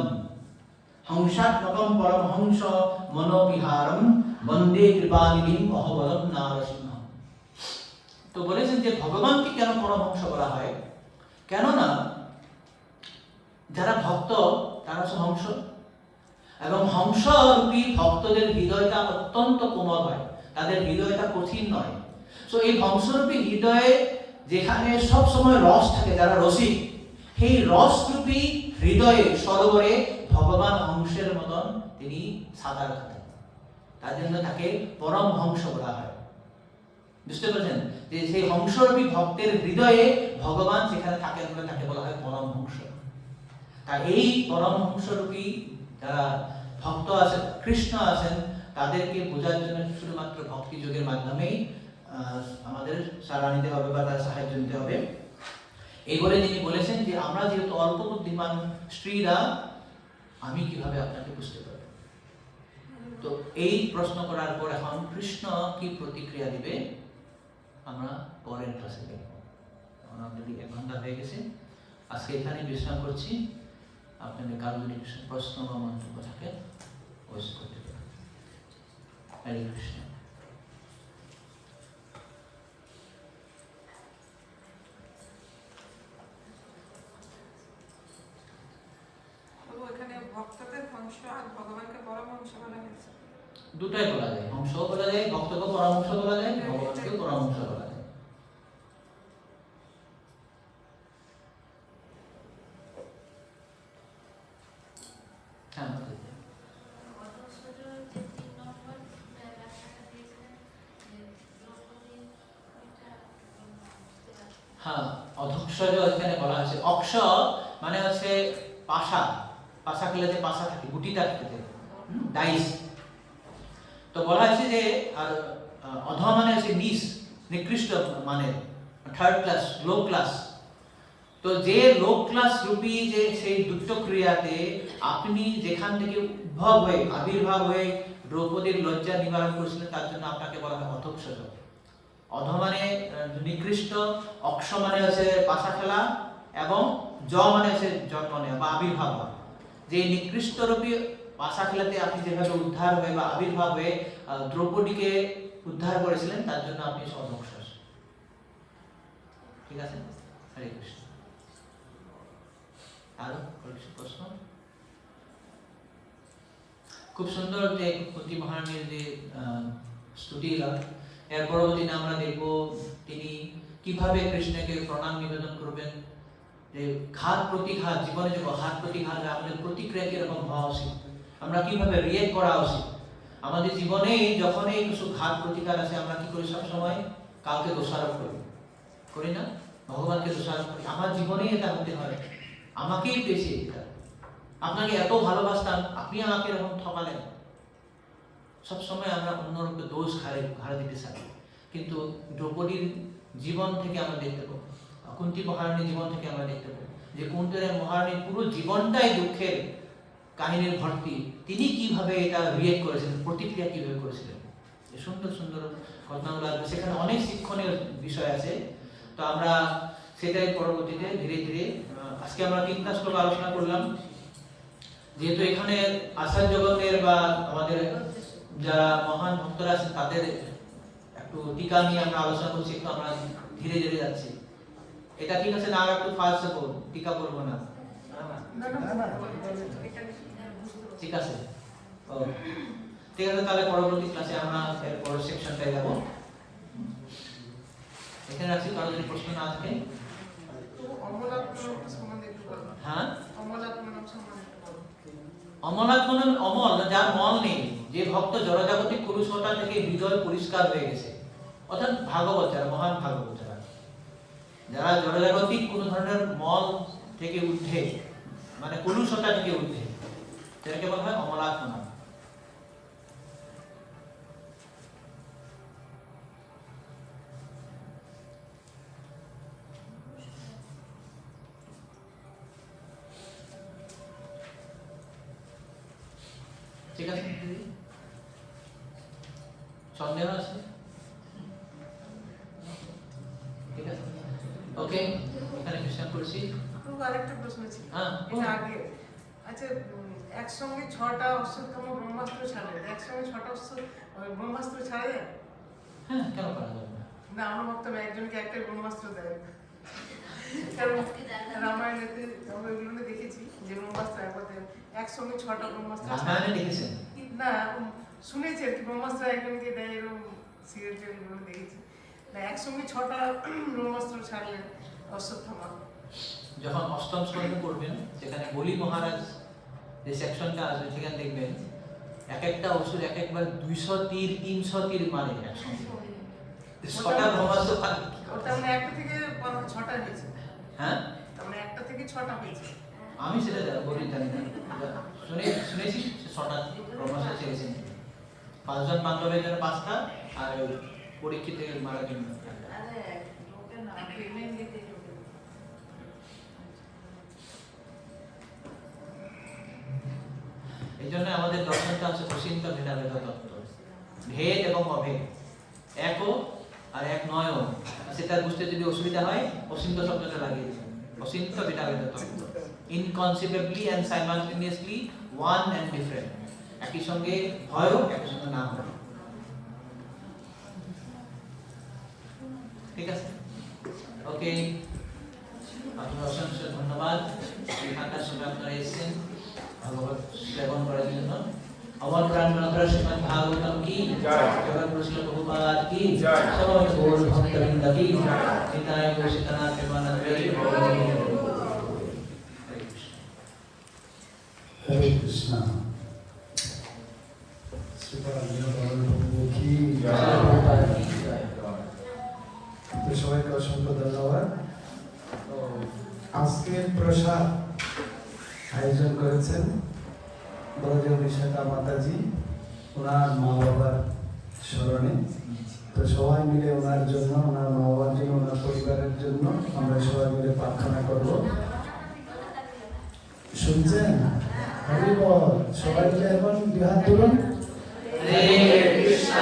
হংসাত্মকম পরমহংস মনোবিহারম বন্দে কৃপানিধিম অহবলম নারসিংহ। তো বলেছেন যে ভগবানকে কেন পরমহংস বলা হয়, কেননা যারা ভক্ত তারা হচ্ছে হংস, এবং হংসরূপী ভক্তদের হৃদয়টা অত্যন্ত কোমল হয়, তাদের হৃদয়টা কঠিন নয়। তো এই হংসরূপী হৃদয়ে যেখানে সব সময় রস থাকে, যারা রসিক, সেই রসরূপী হৃদয়ে সরোবরে ভগবান হংসের মতন তিনি সাঁতার কাটেন, তার জন্য তাকে পরমহংস বলা হয়। বুঝতে পারছেন যে সেই হংসরূপী ভক্তের হৃদয়ে ভগবান সেখানে থাকেন বলে তাকে বলা হয় পরমহংস। তাই এই পরমহংসরূপী যারা ভক্ত আছেন, কৃষ্ণ আছেন, তাদেরকে বোঝার জন্য শুধুমাত্র ভক্তি যোগের মাধ্যমেই আমাদের সাড়া নিতে হবে বা তার সাহায্য নিতে হবে। এই বলে তিনি বলেছেন যে আমরা যেহেতু অল্প বুদ্ধিমান স্ত্রীরা, আমি কিভাবে আপনাকে বুঝতে পারবো? তো এই প্রশ্ন করার পর এখন কৃষ্ণ কি প্রতিক্রিয়া দিবে আমরা পরের ক্লাসে দেখব। অলরেডি 1 ঘন্টা হয়ে গেছে, আজকে এখানে বিশ্রাম করছি। আপনাদের কারো যদি প্রশ্ন বা মন্তব্য থাকে ওয়েস করতে পারেন। হরে কৃষ্ণ। এখানে ভক্তদের হংস আর ভগবানকে পরমহংস বলা হয়েছে। দুটাই বলা যায়, হংসও বলা যায়, ভক্তকে পরমহংস বলা যায়, ভগবানকে পরমহংস বলা যায়। হ্যাঁ, অধক্ষজ এখানে বলা হয়েছে। অক্ষ মানে হচ্ছে পাশা, পাশা খেলে যে পাশা থাকে, গুটিটা থাকে, ডাইস। তো বলা হয়েছে যে আর অধ মানে হচ্ছে নিচ, নিকৃষ্ট, মানে থার্ড ক্লাস, লো ক্লাস। তো যে লো ক্লাস রূপী যে সেই দুষ্ট ক্রিয়াতে আপনি যেখান থেকে উদ্ভব হয়ে আবির্ভাব হয়ে দ্রৌপদীর লজ্জা নিবারণ করেছিলেন, তার জন্য আপনাকে বলা হয় অধক্ষজ। অধ মানে নিকৃষ্ট, অক্ষ মানে হচ্ছে পাশা খেলা, এবং জ মানে হচ্ছে জন্ম নেওয়া বা আবির্ভাব। যে নিকৃষ্ট রূপী পাশা খেলাতে আপনি যেভাবে উদ্ধার হয়ে বা আবির্ভাব হয়ে দ্রৌপদীকে উদ্ধার করেছিলেন, তার জন্য আপনি অধক্ষজ। ঠিক আছে? হরে কৃষ্ণ। আরো প্রশ্ন? খুব সুন্দর যে কুন্তী মহারানীর যে স্তুতিরা, এর পরবর্তীতে আমরা দেখব তিনি কিভাবে কৃষ্ণকে প্রণাম নিবেদন করবেন, যে ঘাত প্রতিঘাত, জীবনে যে ঘাত প্রতিঘাত আমাদের প্রতিক্রিয়া কিরকম হওয়া উচিত, আমরা কিভাবে রিয়েক্ট করা উচিত। আমাদের জীবনে যখনই কিছু ঘাত প্রতিঘাত আছে, আমরা কি করি? সবসময় কাউকে দোষারোপ করি না, ভগবানকে দোষারোপ করি। আমার জীবনেই এটা হতে হয়, আমাকেই পেয়েছে এটা, আপনাকে এত ভালোবাসতাম, আপনি আমাকে এরকম ঠকালেন। সবসময় আমরা অন্যরূপে দোষ ঘাড়ে দিতে চাই। কিন্তু দ্রৌপদীর জীবন থেকে আমরা দেখতে পাবো, কুন্তী মহারানীর জীবন থেকে আমরা দেখতে পাবো যে কুন্তী মহারানীর পুরো জীবনটাই দুঃখের কাহিনীর ভর্তি। তিনি কিভাবে এটা রিয়েক্ট করেছিলেন, প্রতিক্রিয়া কিভাবে করেছিলেন, সুন্দর সুন্দর ঘটনাগুলো আসবে, সেখানে অনেক শিক্ষণীয় বিষয় আছে। তো আমরা সেটাই পরবর্তীতে ধীরে ধীরে, আজকে আমরা 3টা শ্লোক আলোচনা করলাম। যেহেতু এখানে আচার্য জগতের বা আমাদের যারা মহান ভক্তরা আছেন তাদের একটু টিকা নিয়ে আমরা আলোচনা করছি, একটু আমরা ধীরে ধীরে যাচ্ছি। এটা ঠিক আছে না? আর একটু ফাস্ট যাব, টিকা করব না? ঠিক আছে, ও ঠিক আছে। তাহলে পরবর্তী ক্লাসে আমরা এর পরের সেকশনটায় যাব। এখানে রাখছি, কারো যদি প্রশ্ন না থাকে। হ্যাঁ, অমলাত্মনম, অমল যার মল নেই, যে ভক্ত জড়জাগতিক কুরুষতা থেকে হৃদয় পরিষ্কার হয়ে গেছে, অর্থাৎ ভাগবত যারা, মহান ভাগবত যারা জড়জাগতিক কোন ধরনের মল থেকে উঠে, মানে কুলুষতা থেকে উঠে, সেটাকে বলা হয় অমলাত্মনম। ঠিক আছে, সন্দেহ আছে? ঠিক আছে, ওকে, এখানে বিশ্রাম করছি। আরেকটা প্রশ্ন ছিল, হ্যাঁ, এটা আগে। আচ্ছা, একসঙ্গে 6টা অশ্বত্থম ব্রহ্মাস্ত্র ছাড়ে, একসঙ্গে 6টা ব্রহ্মাস্ত্র ছাড়ে? হ্যাঁ, কেন করা যাবে না? না আমরা ভাবতাম একজনকে একটাই ব্রহ্মাস্ত্র দেয়, কারণ রামায়ণেতে আমরা এগুলো দেখেছি যে ব্রহ্মাস্ত্র একবার দেন, একসঙ্গে 6টা ব্রহ্মাস্ত্র রামায়ণে দেখেছেন? না শুনেছি আর কি, ব্রহ্মাস্ত্র একজনকে দেয় এরকম সিরিয়াল টিরিয়ালগুলো দেখেছি না, একসঙ্গে 6টা ব্রহ্মাস্ত্র ছাড়লেন অশ্বত্থামা। যখন অষ্টম স্কন্ধে পড়বেন সেখানে বলি মহারাজ যে সেকশনটা আসবে সেখানে দেখবেন এক একটা অসুর এক একবার 200 তীর 300 তীর মারে একসঙ্গে। 6টা ব্রহ্মাস্ত্র পারে। ওটা মানে একটা থেকে 6টা হয়েছে, হ্যাঁ তার মানে একটা থেকে 6টা হয়েছে। আমি সেটা বলি জানি না, শুনেছি 6টা ব্রহ্মাস্ত্র ছেড়েছেন। 5 জন পাণ্ডবের জন্য 5টা আর ওই পরীক্ষিতের মারার জন্য। এই জন্য আমাদের দর্শনটা হচ্ছে অসীন্ত ভেদাভেদ তত্ত্ব, ভেদ এবং অভেদ, একও আর এক নয়ও। সেটা বুঝতে যদি অসুবিধা হয় অসীন্ত শব্দটা লাগিয়ে দিন, অসীন্ত ভেদাভেদ তত্ত্ব, inconceivably and simultaneously one and different, একই সঙ্গে হয় একই সঙ্গে না হয়। ঠিক আছে, ওকে, আপনার অসংখ্য ধন্যবাদ এখানকার সময় আপনারা এসেছেন ভাগবত শ্রবণ করার জন্য। আমার প্রাণ গ্রন্থ শ্রীমদ ভাগবতম কি জয়, জগৎগুরু শ্রীল প্রভুপাদ কি জয়, সমস্ত গৌর ভক্তবৃন্দ কি জয়, নিতাই গৌর সীতানাথ প্রেমানন্দ হরে কৃষ্ণ। তো সবাইকে অসংখ্য ধন্যবাদ। আজকের প্রসাদ আয়োজন করেছেন বড়জন বিশাখা মাতাজি, ওনার মা বাবার স্মরণে। তো সবাই মিলে ওনার জন্য, ওনার মা বাবার জন্য, ওনার পরিবারের জন্য আমরা সবাই মিলে প্রার্থনা করব। শুনছেন? হরি বল। সবাই মিলে এখন দুই হাত তুলুন। হরে কৃষ্ণ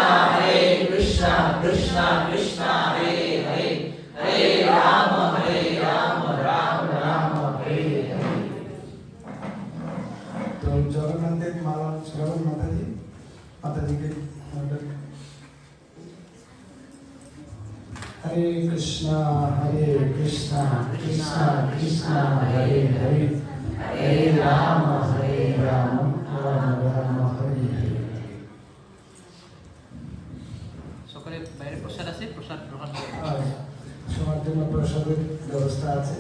কৃষ্ণ কৃষ্ণ হরে হরে, হরে রাম রাম রাম হরে হরে। তো জগন্নাথের মালা জগন মাতাজি, মাতাজিকে হরে কৃষ্ণ কৃষ্ণ কৃষ্ণ হরে হরে, হরে রাম রাম রাম হরে হরে। সকলে বাইরে প্রসাদ আছে, প্রসাদ গ্রহণ করুন। আর সবার জন্য প্রসাদের ব্যবস্থা আছে।